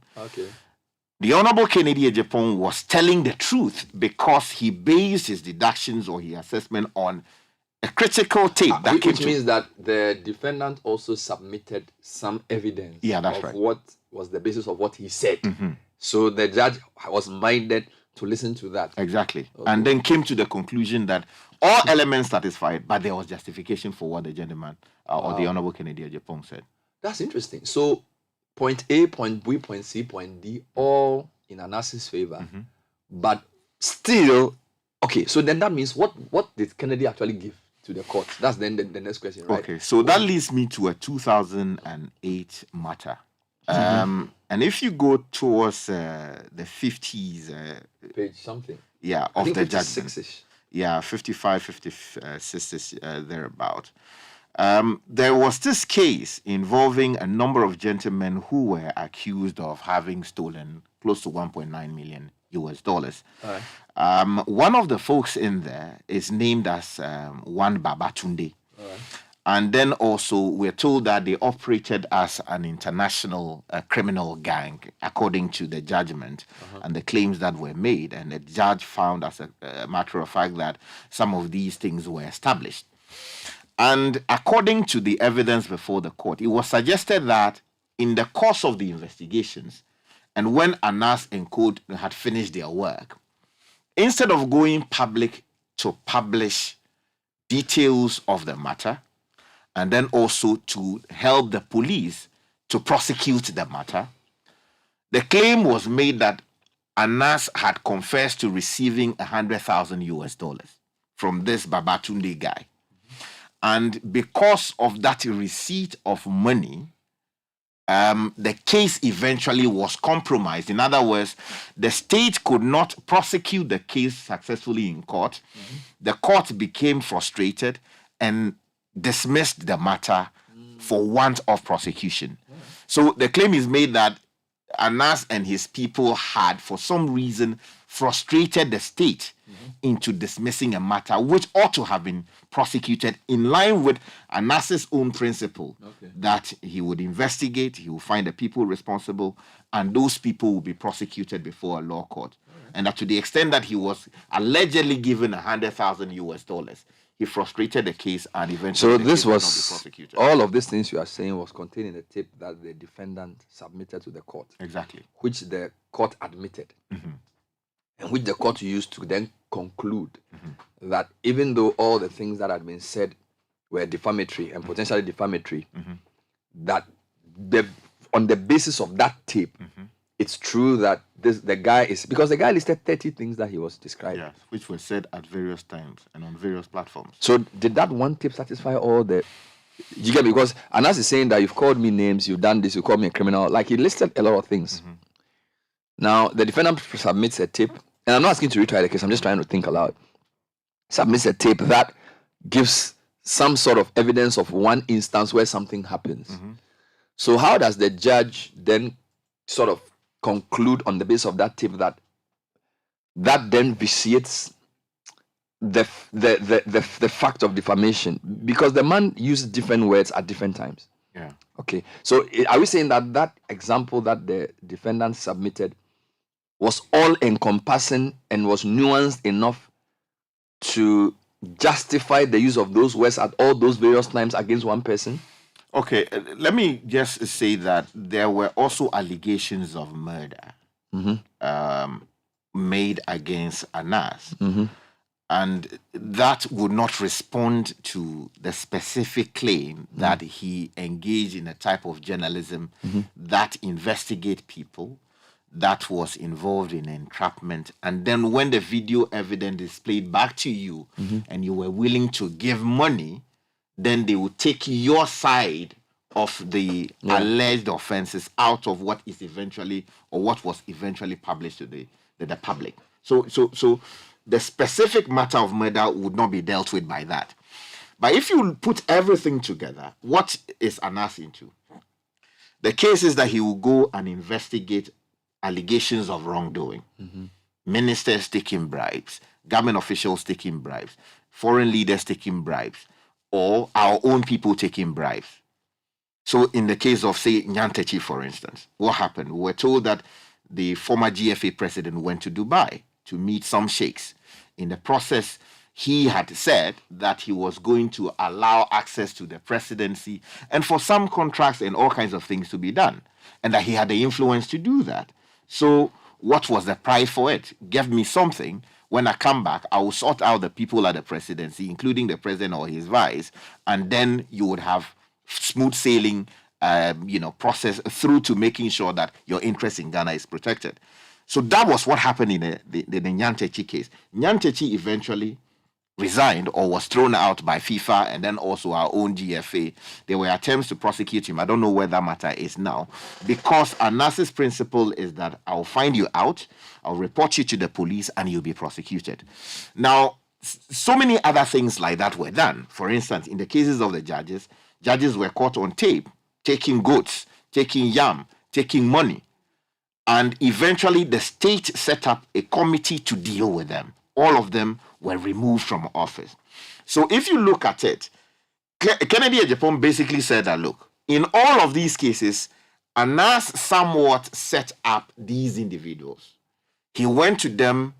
the Honorable Kennedy Agyapong was telling the truth because he based his deductions or his assessment on a critical tape. Which means that the defendant also submitted some evidence of what was the basis of what he said. So the judge was minded to listen to that. Exactly. And then came to the conclusion that all elements satisfied, but there was justification for what the gentleman or the Honorable Kennedy Agyapong said. That's interesting. So point A, point B, point C, point D, all in Anas's favor. But still, okay, so then that means what did Kennedy actually give to the court? That's then the next question, right? Okay, so that leads me to a 2008 matter. And if you go towards the 50s... page something. Yeah, of the judgment. 56-ish. Yeah, 55, 56, thereabout. There was this case involving a number of gentlemen who were accused of having stolen close to $1.9 million. One of the folks in there is named as one Babatunde. And then also we're told that they operated as an international criminal gang, according to the judgment and the claims that were made. And the judge found, as a matter of fact, that some of these things were established. And according to the evidence before the court, it was suggested that in the course of the investigations, and when Anas and Code had finished their work, instead of going public to publish details of the matter, and then also to help the police to prosecute the matter, the claim was made that Anas had confessed to receiving $100,000 from this Babatunde guy. And because of that receipt of money, the case eventually was compromised. In other words, the state could not prosecute the case successfully in court. The court became frustrated and dismissed the matter for want of prosecution. So the claim is made that Anas and his people had, for some reason, frustrated the state into dismissing a matter which ought to have been prosecuted in line with Anas's own principle that he would investigate, he will find the people responsible, and those people will be prosecuted before a law court. And that to the extent that he was allegedly given $100,000, he frustrated the case and eventually. So this was all of these things you are saying was contained in the tape that the defendant submitted to the court. Exactly. Which the court admitted. And which the court used to then conclude that even though all the things that had been said were defamatory and potentially defamatory, that on the basis of that tape, it's true that the guy is, because the guy listed 30 things that he was describing. Yes, which were said at various times and on various platforms. So did that one tape satisfy all the... You get me? Because Anas is saying that you've called me names, you've done this, you called me a criminal. Like, he listed a lot of things. Now, the defendant submits a tape, and I'm not asking to retry the case, I'm just trying to think aloud. Submits a tape that gives some sort of evidence of one instance where something happens. So how does the judge then sort of conclude on the basis of that tape that then vitiates the fact of defamation? Because the man used different words at different times. Yeah. Okay. So are we saying that that example that the defendant submitted was all encompassing and was nuanced enough to justify the use of those words at all those various times against one person? Okay, let me just say that there were also allegations of murder made against Anas. And that would not respond to the specific claim that he engaged in a type of journalism that investigate people, that was involved in entrapment. And then when the video evidence is played back to you and you were willing to give money, then they would take your side of the alleged offenses out of what is eventually, or what was eventually published to the public. So the specific matter of murder would not be dealt with by that. But if you put everything together, what is Anas into? The case is that he will go and investigate allegations of wrongdoing. Ministers taking bribes, government officials taking bribes, foreign leaders taking bribes, or our own people taking bribes. So in the case of, say, Nyantechi, for instance, what happened? We were told that the former GFA president went to Dubai to meet some sheikhs. In the process, he had said that he was going to allow access to the presidency and for some contracts and all kinds of things to be done, and that he had the influence to do that. So what was the price for it? Give me something. When I come back, I will sort out the people at the presidency, including the president or his vice, and then you would have smooth sailing, process through to making sure that your interest in Ghana is protected. So that was what happened in the Nyantechi case. Nyantechi eventually resigned or was thrown out by FIFA and then also our own GFA. There were attempts to prosecute him. I don't know where that matter is now, because Anas's principle is that I'll find you out, I'll report you to the police, and you'll be prosecuted. Now, so many other things like that were done. For instance, in the cases of the judges were caught on tape, taking goods, taking yam, taking money. And eventually the state set up a committee to deal with them. All of them were removed from office. So if you look at it, Kennedy Agyapong basically said that, look, in all of these cases, Anas somewhat set up these individuals. He went to them,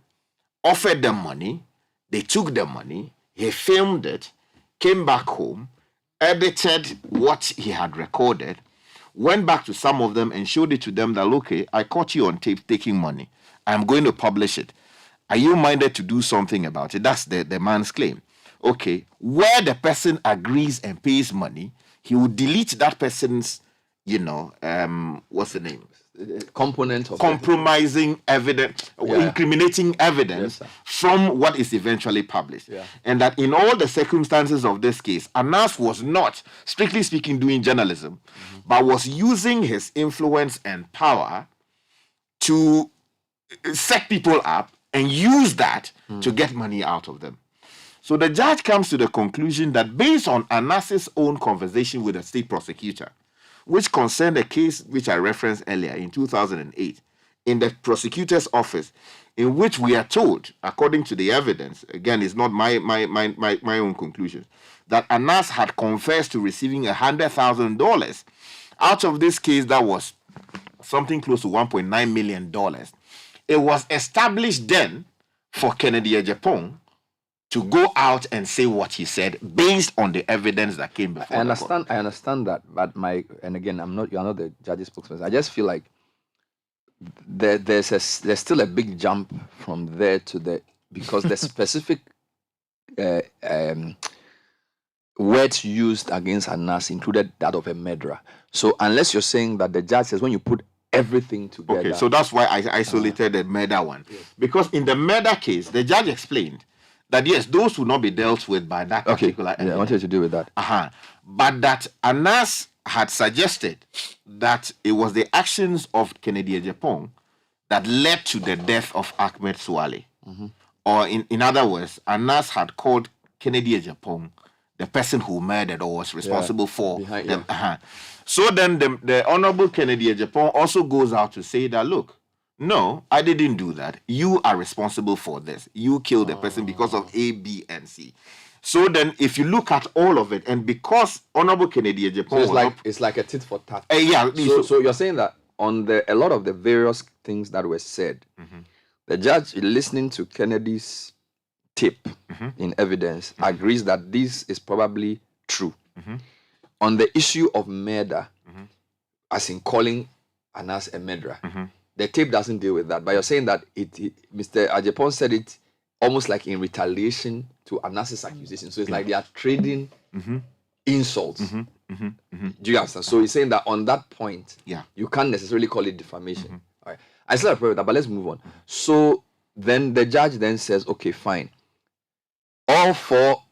offered them money, they took the money, he filmed it, came back home, edited what he had recorded, went back to some of them and showed it to them that, okay, I caught you on tape taking money. I'm going to publish it. Are you minded to do something about it? That's the man's claim. Okay, where the person agrees and pays money, he will delete that person's, what's the name? component of compromising evidence, incriminating evidence from what is eventually published. And that in all the circumstances of this case, Anas was not, strictly speaking, doing journalism, but was using his influence and power to set people up and use that to get money out of them. So the judge comes to the conclusion that based on Anas's own conversation with the state prosecutor, which concerned a case which I referenced earlier in 2008, in the prosecutor's office, in which we are told, according to the evidence, again, it's not my own conclusion, that Anas had confessed to receiving $100,000 out of this case that was something close to $1.9 million. It was established then for Kennedy Agyapong to go out and say what he said based on the evidence that came before. I understand that, but you're not the judge's spokesperson. I just feel like there's still a big jump from there to there, because the specific words used against Anas included that of a murderer. So unless you're saying that the judge says when you put everything together. Okay, so that's why I isolated the murder one. Yes. Because in the murder case, the judge explained that yes, those will not be dealt with by that particular evidence. I wanted to do with that. But that Anas had suggested that it was the actions of Kennedy Agyapong that led to the death of Ahmed Suale. Or in other words, Anas had called Kennedy Agyapong the person who murdered or was responsible for them. So then the Honorable Kennedy Agyapong also goes out to say that, look, no, I didn't do that. You are responsible for this. You killed the person because of A, B, and C. So then, if you look at all of it, and because Honorable Kennedy Agyapong it's like a tit for tat. So you're saying that on a lot of the various things that were said, the judge, listening to Kennedy's tape in evidence, agrees that this is probably true. On the issue of murder, as in calling Anas a murderer, the tape doesn't deal with that. But you're saying that Mr. Agyapong said it almost like in retaliation to Anas's accusation. So it's like they are trading insults. Do you understand? So he's saying that on that point, you can't necessarily call it defamation. All right. I still have a problem with that, but let's move on. So then the judge then says, okay, fine. All four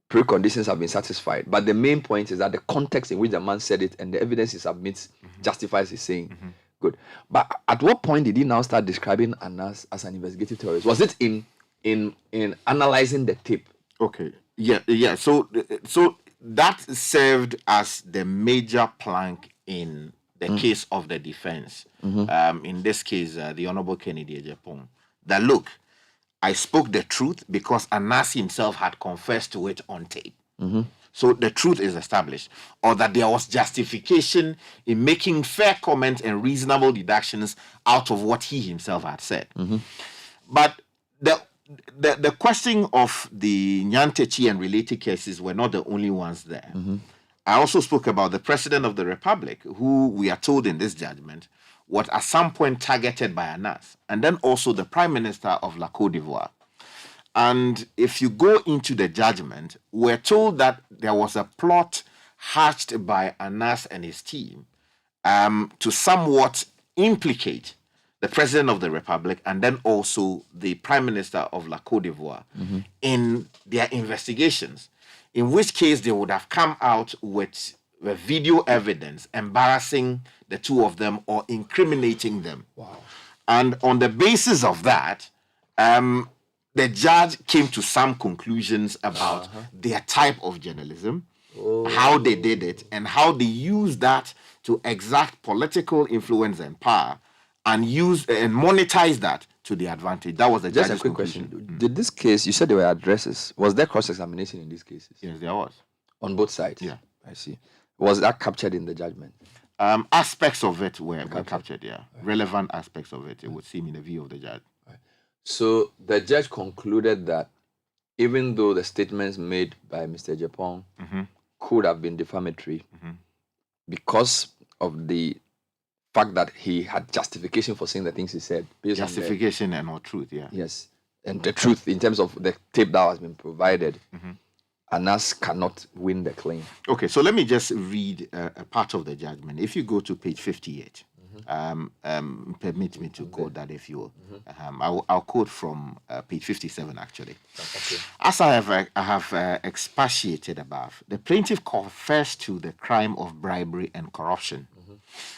preconditions have been satisfied, but the main point is that the context in which the man said it and the evidence he submits justifies his saying. Good. But at what point did he now start describing Anas as an investigative terrorist? Was it in analyzing the tape? Okay. Yeah. So that served as the major plank in the case of the defense. In this case, the Honorable Kennedy Agyapong. That look, I spoke the truth because Anas himself had confessed to it on tape. So the truth is established, or that there was justification in making fair comments and reasonable deductions out of what he himself had said. But the question of the Nyantechi and related cases were not the only ones there. I also spoke about the President of the Republic, who we are told in this judgment was at some point targeted by Anas, and then also the Prime Minister of La Côte d'Ivoire. And if you go into the judgment, we're told that there was a plot hatched by Anas and his team to somewhat implicate the President of the Republic and then also the Prime Minister of La Côte d'Ivoire in their investigations, in which case they would have come out with the video evidence embarrassing the two of them or incriminating them. And on the basis of that, the judge came to some conclusions about their type of journalism, how they did it, and how they used that to exact political influence and power and use and monetize that to their advantage. That was the judge's Just a quick conclusion. question. Did this case, you said there were addresses. Was there cross-examination in these cases? Yes, there was. On both sides? Yeah. I see. Was that captured in the judgment? Aspects of it were captured, yeah. Relevant aspects of it, it would seem in the view of the judge. So the judge concluded that even though the statements made by Mr. Agyapong could have been defamatory because of the fact that he had justification for saying the things he said. Justification and not truth, yeah. Yes. And the truth in terms of the tape that has been provided, Anas cannot win the claim. Okay, so let me just read a part of the judgment. If you go to page 58, Permit me to quote that if you will. I'll quote from page 57 actually. Okay. As I have expatiated above, the plaintiff confessed to the crime of bribery and corruption.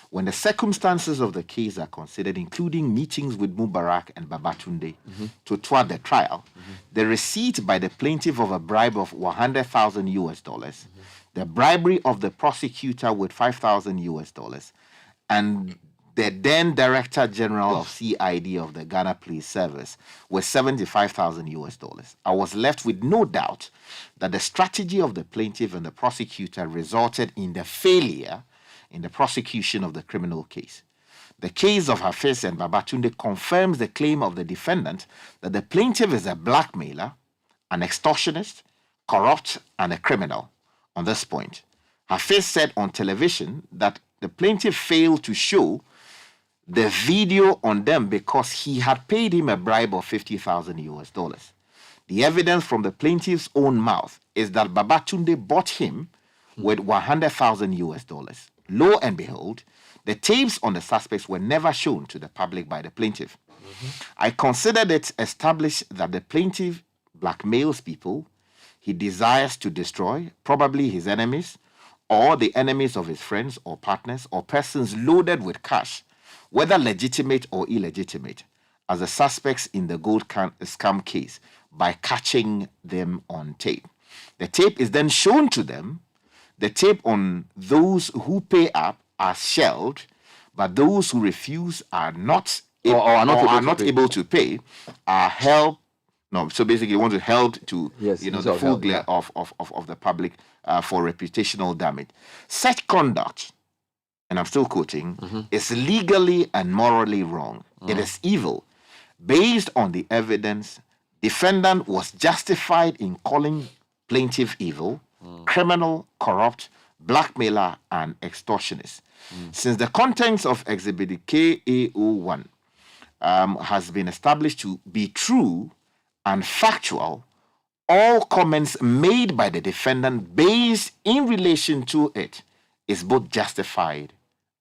When the circumstances of the case are considered, including meetings with Mubarak and Babatunde to thwart the trial, the receipt by the plaintiff of a bribe of $100,000, the bribery of the prosecutor with $5,000, and the then Director General of CID of the Ghana Police Service with $75,000. I was left with no doubt that the strategy of the plaintiff and the prosecutor resulted in the failure in the prosecution of the criminal case. The case of Hafiz and Babatunde confirms the claim of the defendant that the plaintiff is a blackmailer, an extortionist, corrupt, and a criminal. On this point, Hafiz said on television that the plaintiff failed to show the video on them because he had paid him a bribe of $50,000. The evidence from the plaintiff's own mouth is that Babatunde bought him with $100,000. Lo and behold, the tapes on the suspects were never shown to the public by the plaintiff. I considered it established that the plaintiff blackmails people he desires to destroy, probably his enemies, or the enemies of his friends or partners, or persons loaded with cash, whether legitimate or illegitimate, as the suspects in the gold scam case, by catching them on tape. The tape is then shown to them. The tape on those who pay up are shelled, but those who refuse are not able to pay are held. No, so basically, you want to held to the full glare of the public for reputational damage. Such conduct, and I'm still quoting, is legally and morally wrong. It is evil. Based on the evidence, defendant was justified in calling plaintiff evil, criminal, corrupt, blackmailer, and extortionist. Since the contents of Exhibit KA01 has been established to be true and factual, all comments made by the defendant based in relation to it is both justified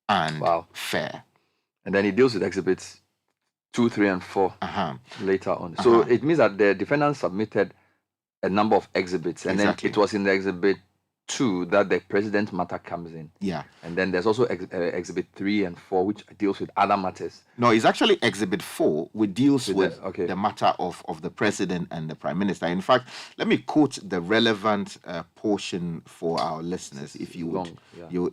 and fair. And then he deals with exhibits 2, 3, and 4 later on. So it means that the defendant submitted a number of exhibits, and then it was in the exhibit 2 that the president matter comes in. Yeah. And then there's also exhibit 3 and 4, which deals with other matters. No, it's actually exhibit 4, which deals with the matter of the president and the prime minister. In fact, let me quote the relevant portion for our listeners, if you would.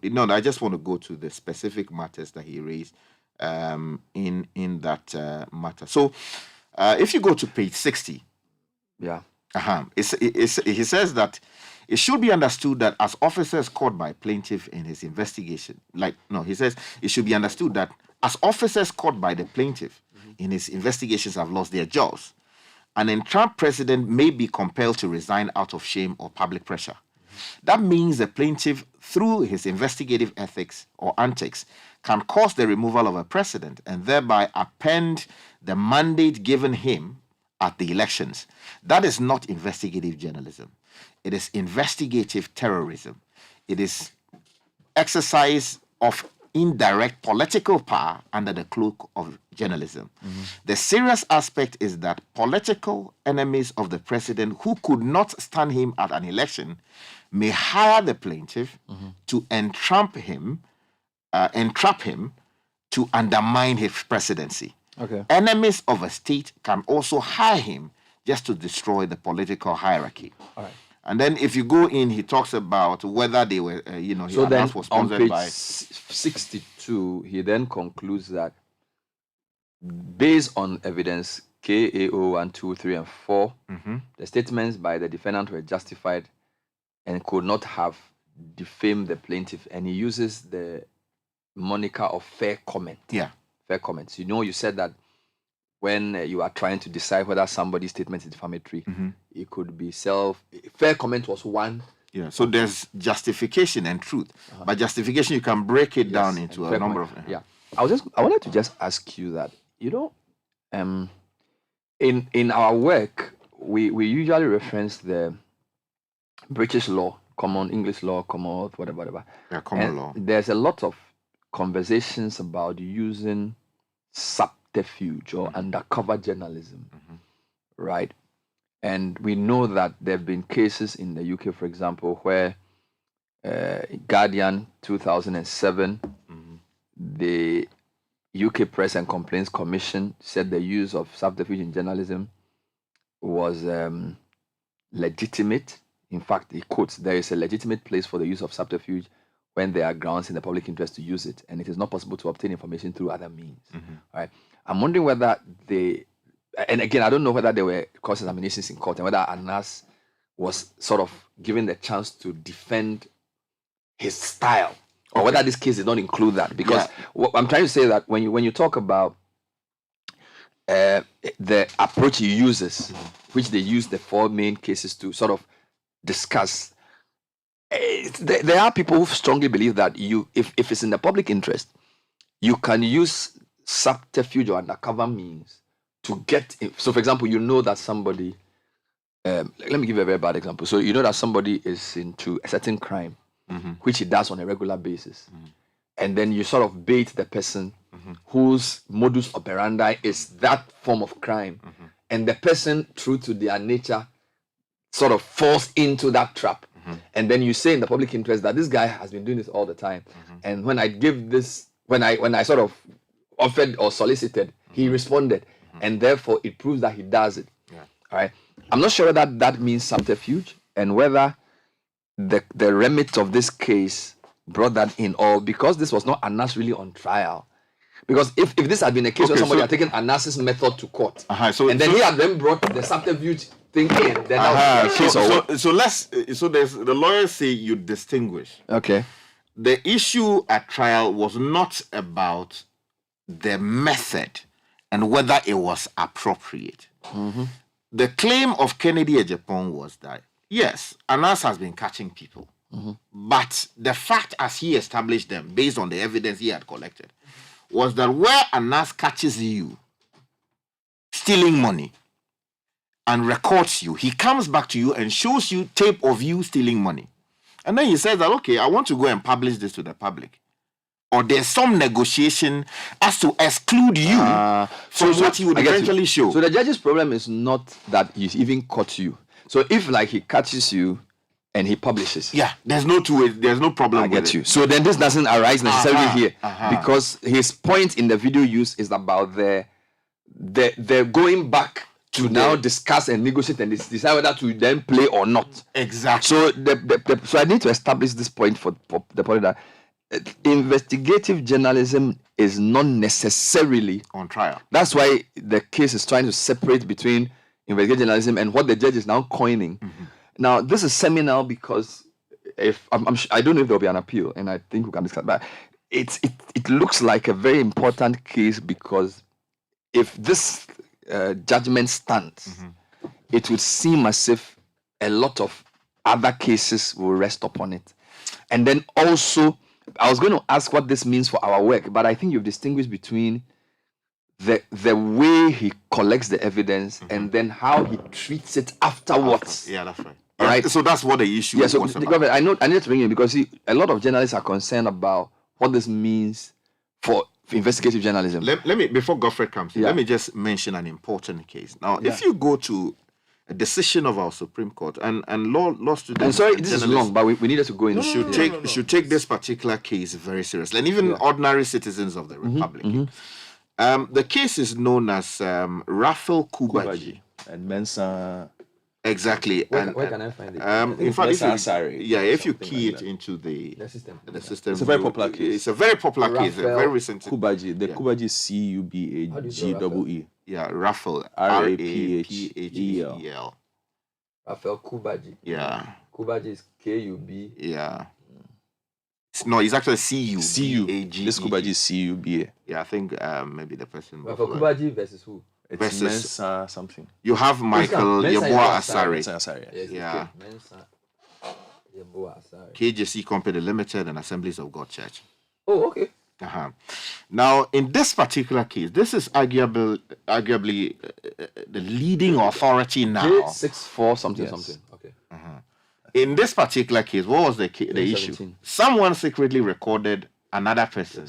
No, I just want to go to the specific matters that he raised in that matter. So, if you go to page 60, he says that it should be understood that as officers caught by plaintiff in his investigation, he says it should be understood that as officers caught by the plaintiff in his investigations have lost their jobs, an entrapped president may be compelled to resign out of shame or public pressure. That means the plaintiff, through his investigative ethics or antics, can cause the removal of a president and thereby append the mandate given him at the elections. That is not investigative journalism. It is investigative terrorism. It is exercise of indirect political power under the cloak of journalism. The serious aspect is that political enemies of the president who could not stand him at an election may hire the plaintiff to entrap him to undermine his presidency. Enemies of a state can also hire him just to destroy the political hierarchy. And then if you go in, he talks about whether they were, so then was on sponsored page by 62, he then concludes that based on evidence KAO 1, 2, 3, and 4, the statements by the defendant were justified and could not have defamed the plaintiff. And he uses the moniker of fair comment. Fair comments. You said that when you are trying to decide whether somebody's statement is defamatory, it could be fair comment was one. So there's justification and truth. By justification, you can break it down into a number of. I wanted to just ask you that, in our work, we usually reference the British law, common English law, Commonwealth, whatever. Common law. There's a lot of conversations about using subterfuge or undercover journalism, right? And we know that there have been cases in the UK, for example, where Guardian 2007, the UK Press and Complaints Commission said the use of subterfuge in journalism was legitimate. In fact, he quotes, there is a legitimate place for the use of subterfuge when there are grounds in the public interest to use it, and it is not possible to obtain information through other means. Right? I'm wondering whether and again, I don't know whether there were cross-examinations in court and whether Anas was sort of given the chance to defend his style, or whether this case did not include that. Because what I'm trying to say that when you talk about the approach he uses, which they use the 4 main cases to sort of discuss, there are people who strongly believe that if it's in the public interest, you can use subterfuge or undercover means to get in. So, for example, you know that somebody, let me give you a very bad example. So you know that somebody is into a certain crime, which he does on a regular basis. And then you sort of bait the person whose modus operandi is that form of crime. And the person, true to their nature, sort of falls into that trap. And then you say in the public interest that this guy has been doing this all the time. And when I give this, when I sort of offered or solicited, he responded. And therefore it proves that he does it. All right. I'm not sure that that means subterfuge, and whether the remit of this case brought that in, or because this was not Anas really on trial. Because if this had been a case where somebody had taken Anas's method to court, and then he had then brought the subterfuge thing in, then that would be a case. So the lawyers say you distinguish. Okay. The issue at trial was not about the method and whether it was appropriate. The claim of Kennedy Agyapong was that, yes, Anas has been catching people, but the fact as he established them, based on the evidence he had collected, was that where Anas catches you stealing money and records you, he comes back to you and shows you tape of you stealing money. And then he says that, okay, I want to go and publish this to the public. Or there's some negotiation as to exclude you from what he would eventually show. So the judge's problem is not that he even caught you. So if like he catches you and he publishes, there's no problem. I get you. So then this doesn't arise necessarily here, because his point in the video use is about the going back to now discuss and negotiate and decide whether to then play or not. Exactly. So so I need to establish this point for the point that investigative journalism is not necessarily on trial. That's why the case is trying to separate between investigative journalism and what the judge is now coining. Now, this is seminal because I don't know if there'll be an appeal, and I think we can discuss. But it looks like a very important case, because if this judgment stands, it would seem as if a lot of other cases will rest upon it, and then also. I was going to ask what this means for our work, but I think you've distinguished between the way he collects the evidence and then how he treats it afterwards. Yeah, that's right. Right. So that's what the issue is. So the government, I need to bring in, because a lot of journalists are concerned about what this means for investigative journalism. Let me, before Godfrey comes in, let me just mention an important case. Now, if you go to a decision of our Supreme Court and law students. I'm sorry, this is long, but we needed to go in. Should take this particular case very seriously, and even ordinary citizens of the Republic. The case is known as Raphael Kubaji and Mensa. Exactly. Where can I find it? In fact, if you key it into the system, it's a very popular case. It's a very popular case. A very recent. Kubaji. The Kubaji is Kubagie. Yeah, Raphael. Raphel. Raphael Kubaji. Yeah. Kubaji is Kub. Yeah. No, it's actually CU. This Kubaji is CUBA. Yeah, I think maybe the person. Raphael Kubaji versus who? It's versus Mensa something. You have Michael Yeboah Asare. Yes, yeah. Mensa Yeboah Asare. KJC Company Limited and Assemblies of God Church. Oh, okay. Now, in this particular case, this is arguably the leading authority now. 64 something. Okay. In this particular case, what was the issue? Someone secretly recorded another person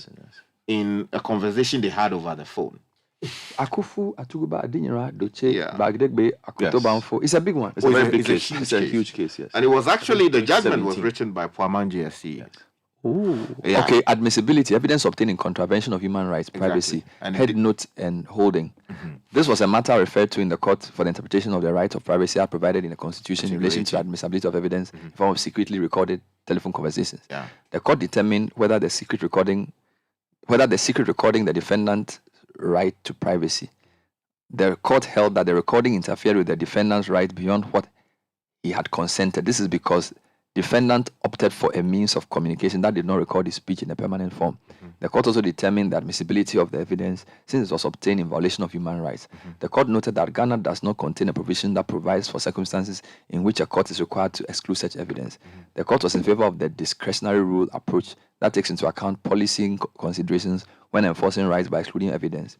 in a conversation they had over the phone. Akufu, Atuguba, Adinyera, Doche, Bagdegbe, Akutobanfo. It's a big one. It's a huge case, yes. And it was actually, the judgment was written by Puaman GSC. Okay, admissibility, evidence obtained in contravention of human rights, privacy, and head note and holding. This was a matter referred to in the court for the interpretation of the right of privacy as provided in the Constitution in relation to admissibility of evidence in form of secretly recorded telephone conversations. The court determined whether the secret recording the defendant's right to privacy. The court held that the recording interfered with the defendant's right beyond what he had consented. This is because defendant opted for a means of communication that did not record his speech in a permanent form. The court also determined the admissibility of the evidence since it was obtained in violation of human rights. The court noted that Ghana does not contain a provision that provides for circumstances in which a court is required to exclude such evidence. The court was in favor of the discretionary rule approach that takes into account policy considerations when enforcing rights by excluding evidence.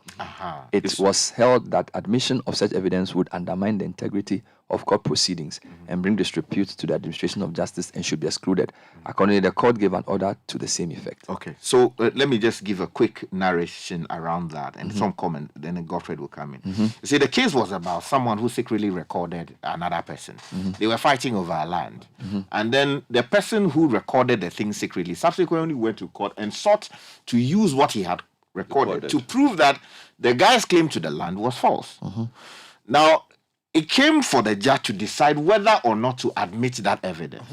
It was held that admission of such evidence would undermine the integrity of court proceedings and bring disrepute to the administration of justice and should be excluded. Accordingly, the court gave an order to the same effect. Okay, so let me just give a quick narration around that and some comment, then Godfred will come in. You see, the case was about someone who secretly recorded another person. They were fighting over a land. And then the person who recorded the thing secretly subsequently went to court and sought to use what he had recorded to prove that the guy's claim to the land was false. Now, it came for the judge to decide whether or not to admit that evidence.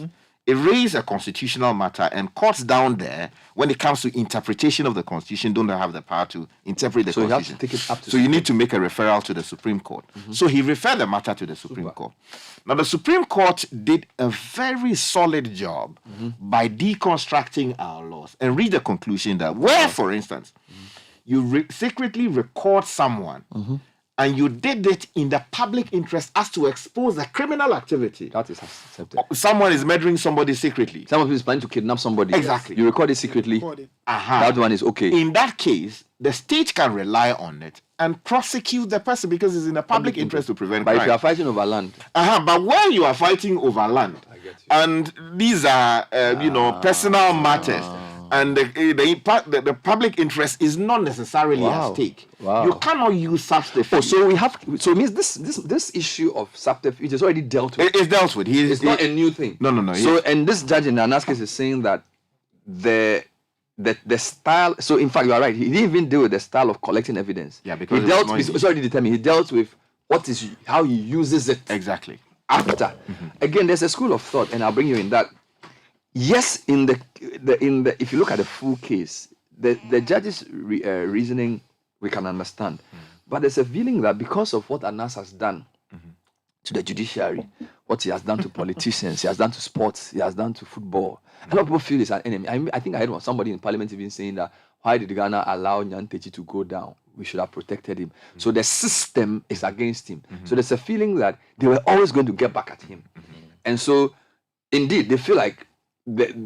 It raised a constitutional matter, and courts down there, when it comes to interpretation of the Constitution, don't have the power to interpret the Constitution. You have to take it up to so you need to make a referral to the Supreme Court. So he referred the matter to the Supreme Court. Now, the Supreme Court did a very solid job by deconstructing our laws and reached the conclusion that where, for instance, you secretly record someone and you did it in the public interest as to expose a criminal activity. That is accepted. Someone is murdering somebody secretly. Someone is planning to kidnap somebody. Exactly. You record it secretly. That one is okay. In that case, the state can rely on it and prosecute the person because it's in the public interest to prevent crime. But if you are fighting over land. But when you are fighting over land, and these are, personal matters, and the public interest is not necessarily at stake. You cannot use subterfuge. So it means this issue of subterfuge is already dealt with. It's dealt with. It's not a new thing. No. So, and this judge in Anas case is saying that the style. So in fact, you are right. He didn't even deal with the style of collecting evidence. Yeah, because it's already determined. He dealt with how he uses it. Exactly. After, again, there's a school of thought, and I'll bring you in that. Yes, in the if you look at the full case, the judge's reasoning we can understand, but there's a feeling that because of what Anas has done to the judiciary, what he has done to politicians, he has done to sports, he has done to football, a lot of people feel he's an enemy. I think I heard somebody in Parliament even saying that why did Ghana allow Nyantechi to go down? We should have protected him. So the system is against him. So there's a feeling that they were always going to get back at him, and so indeed they feel like.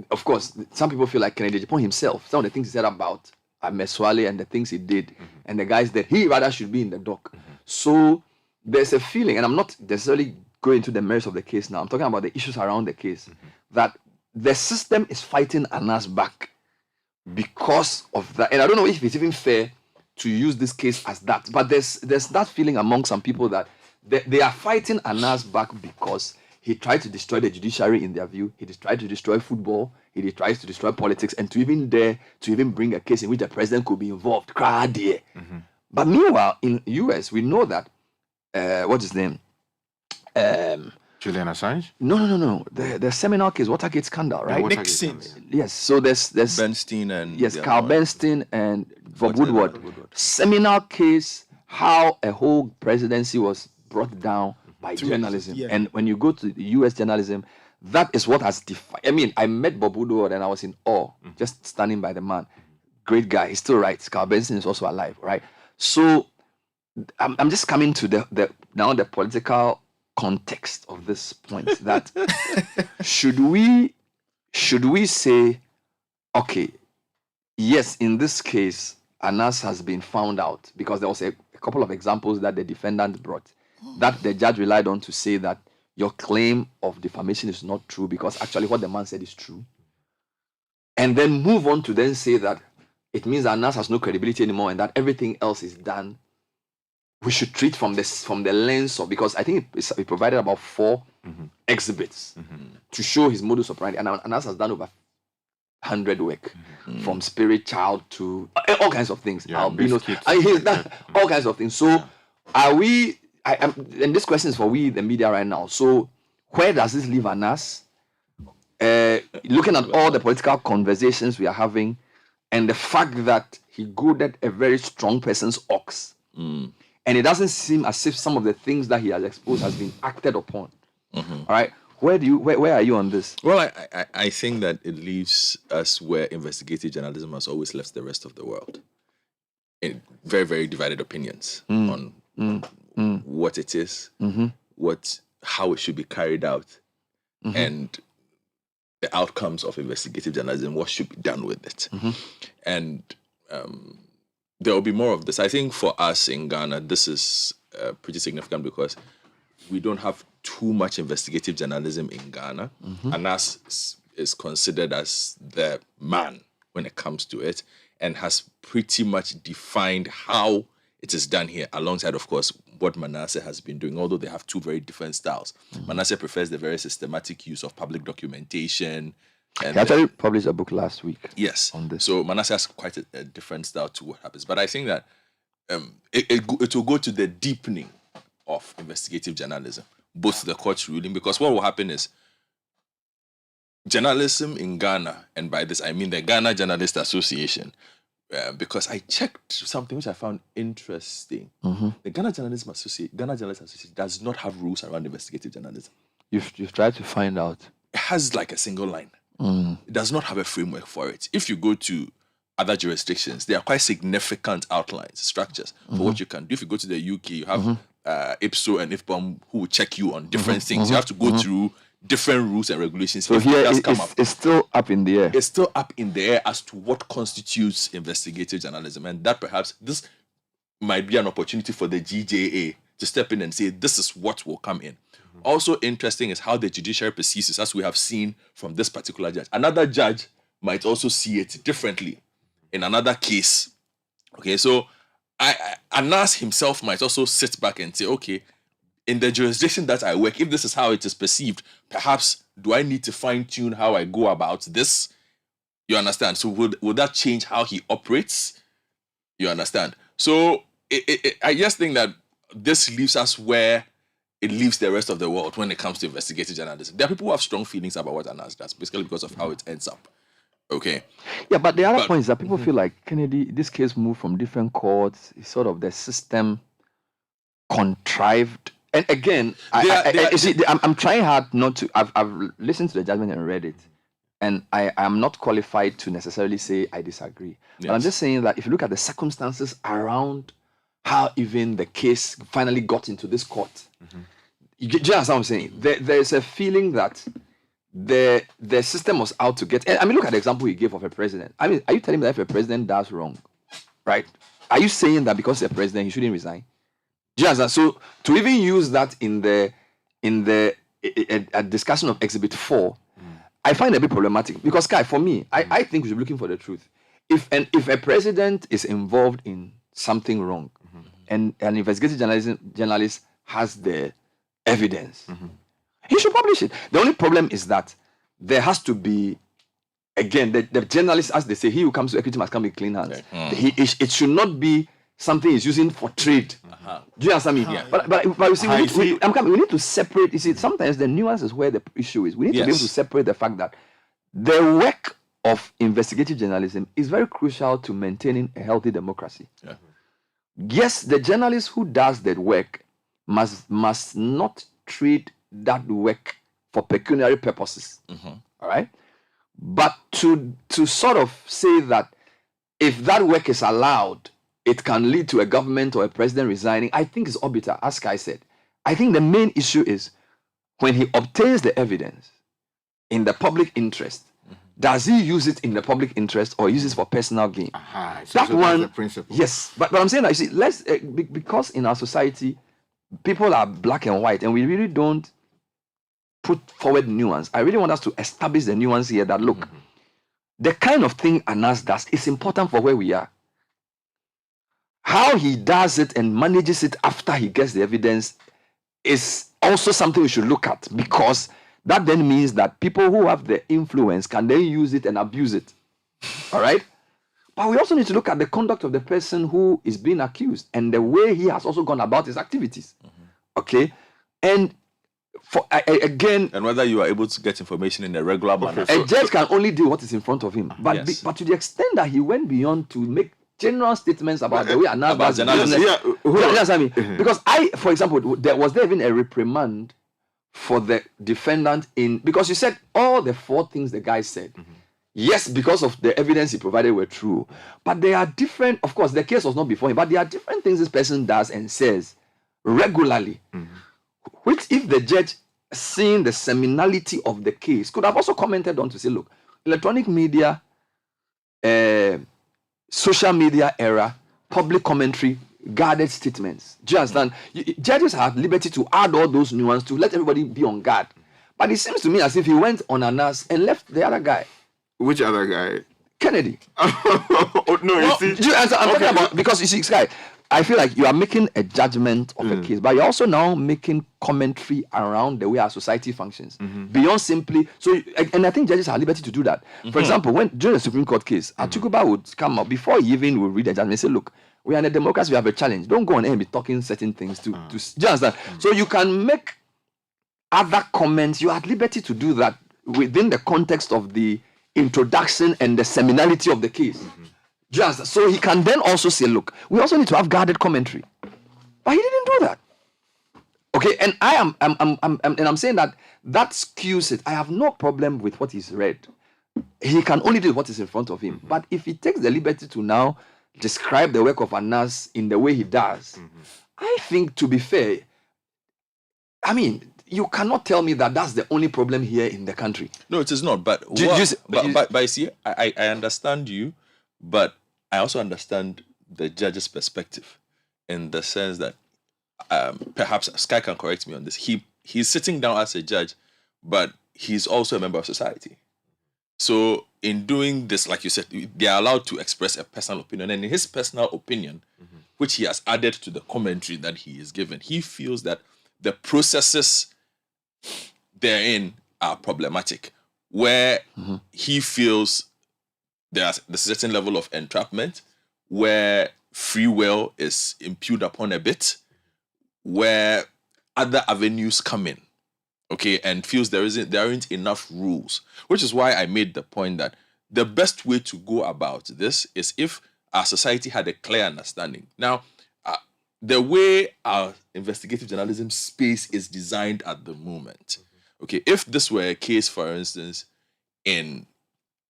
Of course, some people feel like Kennedy Agyapong himself, some of the things he said about Meswale and the things he did, and the guys that he rather should be in the dock. So there's a feeling, and I'm not necessarily going into the merits of the case now, I'm talking about the issues around the case, that the system is fighting Anas back because of that. And I don't know if it's even fair to use this case as that, but there's that feeling among some people that they are fighting Anas back because he tried to destroy the judiciary in their view. He tried to destroy football. He tries to destroy politics, and to even dare to even bring a case in which the president could be involved. But meanwhile, in US, we know that what's his name? Julian Assange? No. The seminal case, Watergate scandal, right? Nixon. Yes. So there's Bernstein and Carl Bernstein and Bob Woodward. Seminal case, how a whole presidency was brought down by journalism. And when you go to the US journalism, that is what has defined. I mean, I met Bob Woodward and I was in awe, just standing by the man. Great guy. He's still right. Carl Benson is also alive, right? So I'm just coming to the political context of this point that should we say, okay, yes, in this case, Anas has been found out because there was a couple of examples that the defendant brought that the judge relied on to say that your claim of defamation is not true because actually what the man said is true. and then move on to then say that it means that Anas has no credibility anymore and that everything else is done, we should treat from the lens of, because I think it provided about 4 exhibits to show his modus operandi, and Anas has done over 100 work, from spirit child to all kinds of things. Albinos, he's done all kinds of things. So are we? And this question is for we, the media, right now. So where does this leave Anas? Looking at all the political conversations we are having, and the fact that he goaded a very strong person's ox, and it doesn't seem as if some of the things that he has exposed has been acted upon. All right, where are you on this? Well, I think that it leaves us where investigative journalism has always left the rest of the world, in very, very divided opinions on what it is, how it should be carried out, and the outcomes of investigative journalism, what should be done with it. And there will be more of this. I think for us in Ghana, this is pretty significant because we don't have too much investigative journalism in Ghana. Anas is considered as the man when it comes to it and has pretty much defined how it is done here, alongside, of course, what Manasseh has been doing, although they have 2 very different styles. Manasseh prefers the very systematic use of public documentation. And he actually published a book last week. Yes. On this. So Manasseh has quite a different style to what happens. But I think that it will go to the deepening of investigative journalism, both the court's ruling, because what will happen is journalism in Ghana, and by this I mean the Ghana Journalist Association, because I checked something which I found interesting. The Ghana Journalist Association does not have rules around investigative journalism. You've tried to find out. It has like a single line. It does not have a framework for it. If you go to other jurisdictions, there are quite significant outlines, structures for what you can do. If you go to the UK, you have IPSO and IFPOM who will check you on different things. You have to go through different rules and regulations. So here it's still up in the air. It's still up in the air as to what constitutes investigative journalism, and that perhaps this might be an opportunity for the GJA to step in and say this is what will come in. Also interesting is how the judiciary perceives this, as we have seen from this particular judge. Another judge might also see it differently in another case. Okay, so Anas himself might also sit back and say, okay, in the jurisdiction that I work, if this is how it is perceived, perhaps do I need to fine-tune how I go about this? You understand? So would that change how he operates? You understand? So I just think that this leaves us where it leaves the rest of the world when it comes to investigative journalism. There are people who have strong feelings about what Anas does, basically because of how it ends up. Okay. Yeah, but the other point is that people feel like Kennedy, this case moved from different courts. It's sort of the system contrived. And again, I'm trying hard not to. I've listened to the judgment and read it, and I am not qualified to necessarily say I disagree. Yes. But I'm just saying that if you look at the circumstances around how even the case finally got into this court, you understand what I'm saying? There's a feeling that the system was out to get. I mean, look at the example he gave of a president. I mean, are you telling me that if a president does wrong, right? Are you saying that because he's a president he shouldn't resign? Do you understand? So to even use that in a discussion of Exhibit 4, I find it a bit problematic because, Kai, for me, I think we should be looking for the truth. If a president is involved in something wrong, and an investigative journalist has the evidence, he should publish it. The only problem is that there has to be, again, the journalist, as they say, he who comes to equity must come with clean hands. It should not be something he's using for trade. Do you understand me? Yeah. But you see, we need to separate. You see, sometimes the nuance is where the issue is. We need to be able to separate the fact that the work of investigative journalism is very crucial to maintaining a healthy democracy. Yeah. Yes, the journalist who does that work must not treat that work for pecuniary purposes. All right? But to sort of say that if that work is allowed, it can lead to a government or a president resigning, I think is orbital, as Kai said. I think the main issue is when he obtains the evidence in the public interest, does he use it in the public interest or use it for personal gain? So that one, the principle. Yes, but I'm saying that, you see, because in our society, people are black and white, and we really don't put forward nuance. I really want us to establish the nuance here that, look, the kind of thing Anas does is important for where we are. How he does it and manages it after he gets the evidence is also something we should look at, because that then means that people who have the influence can then use it and abuse it. All right? But we also need to look at the conduct of the person who is being accused and the way he has also gone about his activities. Okay? And for again, and whether you are able to get information in a regular manner. A judge can only do what is in front of him. But Yes. but to the extent that he went beyond to make general statements about the way Anas About does journalism. business. You understand me? Because for example, was there even a reprimand for the defendant because you said all the 4 things the guy said. Yes, because of the evidence he provided were true. But there are different, of course, the case was not before him, but there are different things this person does and says regularly, which if the judge, seeing the seminality of the case, could have also commented on to say, look, electronic media, social media era, public commentary, guarded statements. Do you understand? Judges have liberty to add all those nuances to let everybody be on guard. But it seems to me as if he went on Anas and left the other guy. Which other guy? Kennedy. Oh, no, you see. I'm talking about, because you see, Sky, I feel like you are making a judgment of a case, but you're also now making commentary around the way our society functions. Beyond simply, and I think judges have liberty to do that. For example, during the Supreme Court case, Atukuba would come up before he even would read the judgment and say, look, we are in a democracy, we have a challenge. Don't go on air and be talking certain things to do you understand? So you can make other comments. You are at liberty to do that within the context of the introduction and the seminality of the case. Just so he can then also say, look, we also need to have guarded commentary. But he didn't do that. Okay, and I'm saying that skews it. I have no problem with what he's read. He can only do what is in front of him. But if he takes the liberty to now describe the work of Anas in the way he does, I think, to be fair, I mean, you cannot tell me that that's the only problem here in the country. No, it is not. But see, I understand you, but I also understand the judge's perspective in the sense that perhaps Sky can correct me on this. He's sitting down as a judge, but he's also a member of society. So in doing this, like you said, they are allowed to express a personal opinion. And in his personal opinion, which he has added to the commentary that he is given, he feels that the processes therein are problematic, where he feels there's a certain level of entrapment, where free will is impugned upon a bit, where other avenues come in, okay, and feels there aren't enough rules, which is why I made the point that the best way to go about this is if our society had a clear understanding. Now, the way our investigative journalism space is designed at the moment, okay, if this were a case, for instance, in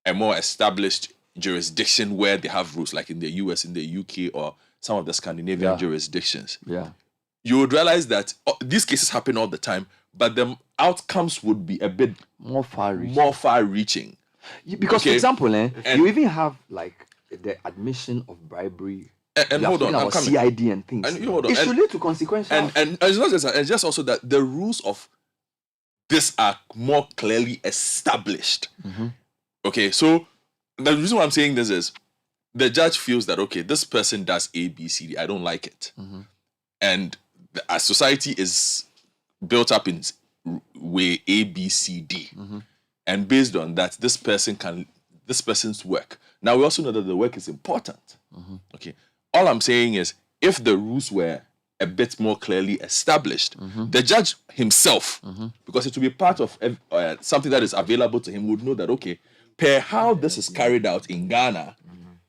a more established jurisdiction where they have rules, like in the US, in the UK, or some of the Scandinavian jurisdictions, you would realize that these cases happen all the time, but the outcomes would be a bit more far-reaching. Because, for example, you even have like the admission of bribery. And hold on, I'm coming. CID and things. It should lead to consequences. And it's not just that, it's just also that the rules of this are more clearly established. Okay, so the reason why I'm saying this is the judge feels that, okay, this person does A, B, C, D, I don't like it. And our society is built up in way A, B, C, D. And based on that, this person's work. Now, we also know that the work is important. Okay. All I'm saying is, if the rules were a bit more clearly established, the judge himself, because it will be part of something that is available to him, would know that, okay, per how this is carried out in Ghana,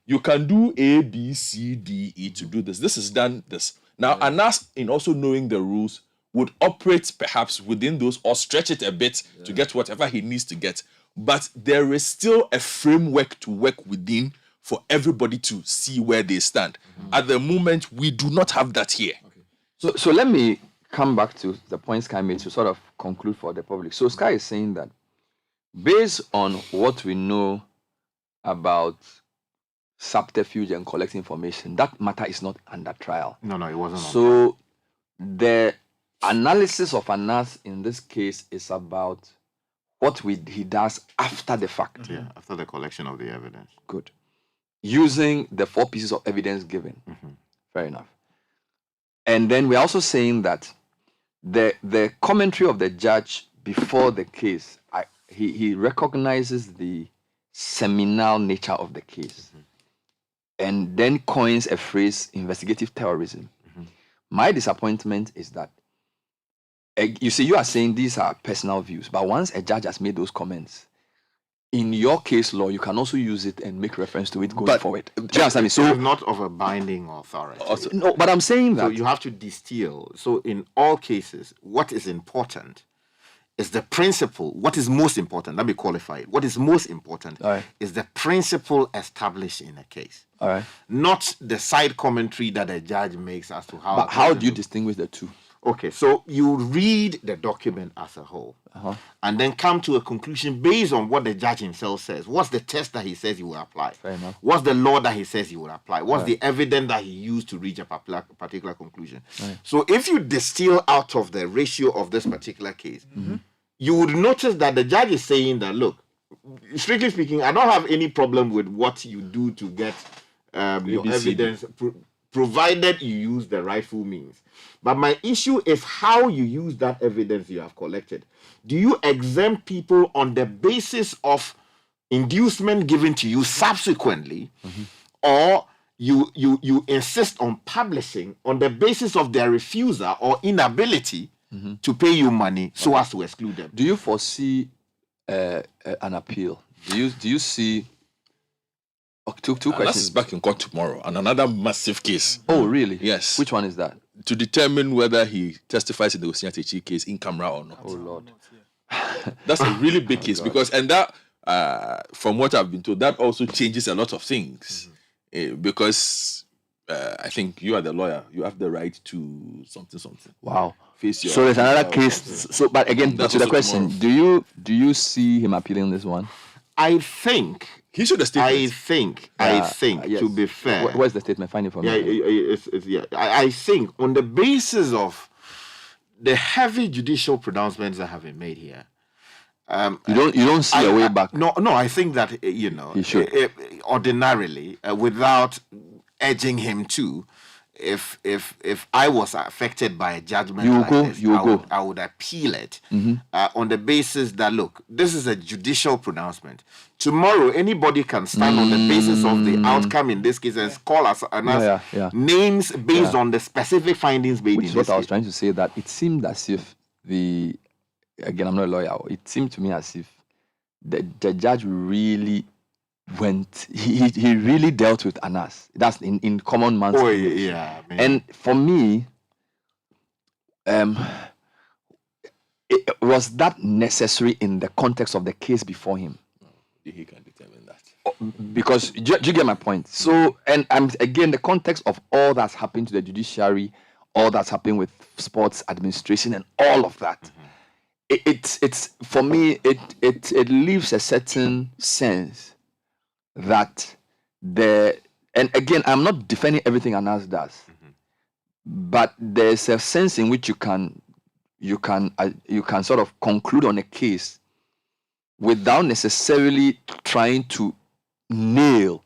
you can do A, B, C, D, E to do this. This is done this. Now, Anas, in also knowing the rules, would operate perhaps within those or stretch it a bit to get whatever he needs to get. But there is still a framework to work within for everybody to see where they stand. At the moment, we do not have that here. So let me come back to the points Sky made to sort of conclude for the public. So Sky is saying that based on what we know about subterfuge and collecting information, that matter is not under trial. No, it wasn't. So the analysis of Anas in this case is about he does after the fact. Yeah, after the collection of the evidence. Good. Using the 4 pieces of evidence given. Fair enough. And then we're also saying that the commentary of the judge before the case, he recognizes the seminal nature of the case and then coins a phrase, investigative terrorism. My disappointment is that, you see, you are saying these are personal views, but once a judge has made those comments, in your case law, you can also use it and make reference to it going forward. Do you understand me? So it's not of a binding authority. No, but I'm saying that. So you have to distill. So in all cases, what is important is the principle. What is most important? Let me qualify it. What is most important is the principle established in a case. All right. Not the side commentary that a judge makes as to how. But how do you distinguish the two? Okay, so you read the document as a whole and then come to a conclusion based on what the judge himself says. What's the test that he says he will apply? Fair enough. What's the law that he says he will apply? What's the evidence that he used to reach a particular conclusion? So if you distill out of the ratio of this particular case, you would notice that the judge is saying that, look, strictly speaking, I don't have any problem with what you do to get your evidence, provided you use the rightful means. But my issue is how you use that evidence you have collected. Do you exempt people on the basis of inducement given to you subsequently, or you insist on publishing on the basis of their refusal or inability to pay you money so as to exclude them? Do you foresee an appeal? Do you see? Two questions. Anas is back in court tomorrow on another massive case. Oh, really? Yes. Which one is that? To determine whether he testifies in the Osinatechi case in camera or not. Oh, Lord. That's a really big case that, from what I've been told, that also changes a lot of things. Because I think you are the lawyer. You have the right to something. Wow. Face your so there's another case. So, but again, to the question, tomorrow. do you see him appealing this one? I think he should have stated. I think yes. To be fair, where's the statement? Find it for me. I think on the basis of the heavy judicial pronouncements that have been made here, you don't see a way back. No. I think that he should. Ordinarily, without urging him to. If I was affected by a judgment I would appeal it on the basis that, look, this is a judicial pronouncement. Tomorrow, anybody can stand on the basis of the outcome in this case and call us names based on the specific findings made. Which is what I was trying to say, that it seemed as if again, I'm not a lawyer, it seemed to me as if the judge really he really dealt with Anas. That's in common man's English. Yeah. Man. And for me, was that necessary in the context of the case before him? He can determine that. Because do you get my point? So, and again, the context of all that's happened to the judiciary, all that's happened with sports administration, and all of that. It's for me, it leaves a certain sense that and again, I'm not defending everything Anas does, but there's a sense in which you can sort of conclude on a case without necessarily trying to nail.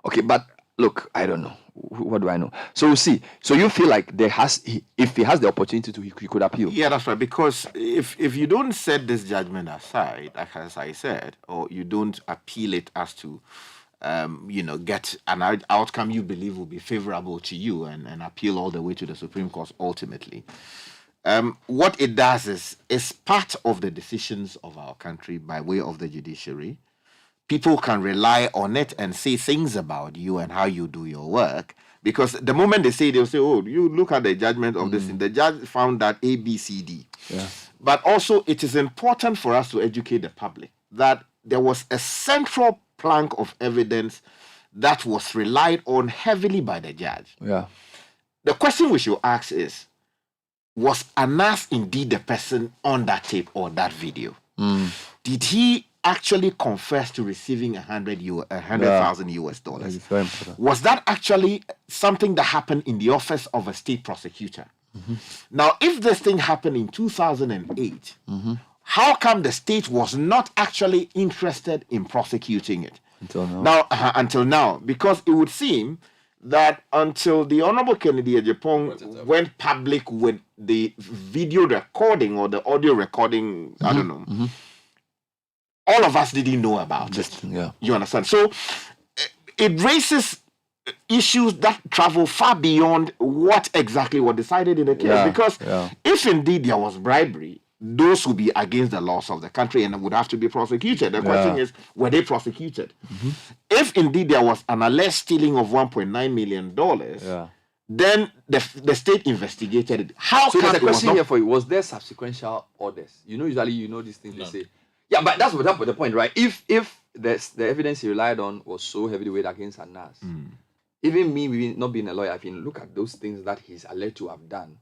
Okay, but look, I don't know. What do I know? So we'll see. So you feel like if he has the opportunity to, he could appeal. Yeah, that's right. Because if you don't set this judgment aside, like as I said, or you don't appeal it as to, get an outcome you believe will be favorable to you and appeal all the way to the Supreme Court ultimately, what it does is it's part of the decisions of our country by way of the judiciary. People can rely on it and say things about you and how you do your work. Because the moment they'll say, oh, you look at the judgment of this, and the judge found that A, B, C, D. Yeah. But also, it is important for us to educate the public that there was a central plank of evidence that was relied on heavily by the judge. Yeah. The question we should ask is, was Anas indeed the person on that tape or that video? Did he actually confess to receiving $100,000 US? Was that actually something that happened in the office of a state prosecutor? Now, if this thing happened in 2008 how come the state was not actually interested in prosecuting it? Until now, because it would seem that until the Honorable Kennedy Agyapong went public with the video recording or the audio recording, I don't know, all of us didn't know about it. Yeah. You understand? So it raises issues that travel far beyond what exactly was decided in the case. Because if indeed there was bribery, those would be against the laws of the country and would have to be prosecuted. The question is, were they prosecuted? If indeed there was an alleged stealing of $1.9 million, then the state investigated it. How so come there's a question not... here for you. Was there subsequential orders? Usually these things they say. Yeah, but that's the point, right? If the evidence he relied on was so heavily weighed against Anas, even me not being a lawyer, I mean, look at those things that he's alleged to have done.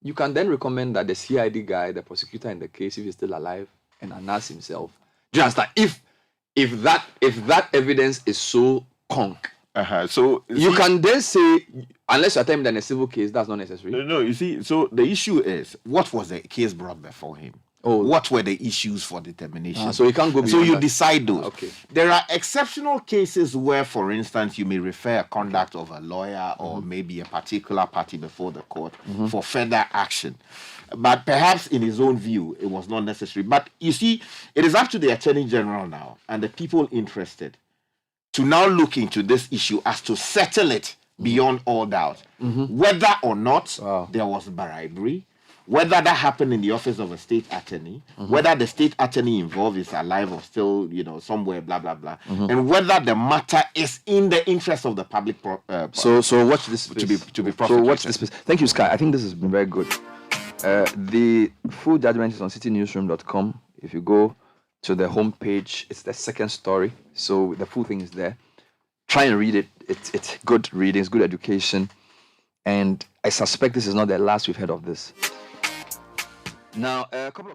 You can then recommend that the CID guy, the prosecutor in the case, if he's still alive, and Anas himself, do you understand? If that evidence is so conk, so you can then say, unless you're telling me that in a civil case, that's not necessary. No, you see, so the issue is, what was the case brought before him? What were the issues for determination? So you can't go beyond So you that. decide those. Okay. There are exceptional cases where, for instance, you may refer a conduct of a lawyer or maybe a particular party before the court for further action. But perhaps in his own view, it was not necessary. But you see, it is up to the Attorney General now and the people interested to now look into this issue as to settle it beyond all doubt. Whether or not there was bribery, whether that happened in the office of a state attorney, whether the state attorney involved is alive or still, somewhere, blah, blah, blah, and whether the matter is in the interest of the public. So watch this space. To be So watch this space. Thank you, Sky. I think this has been very good. The full judgment is on citinewsroom.com. If you go to the homepage, it's the second story. So the full thing is there. Try and read it. It's good reading, it's good education. And I suspect this is not the last we've heard of this. Now, a couple of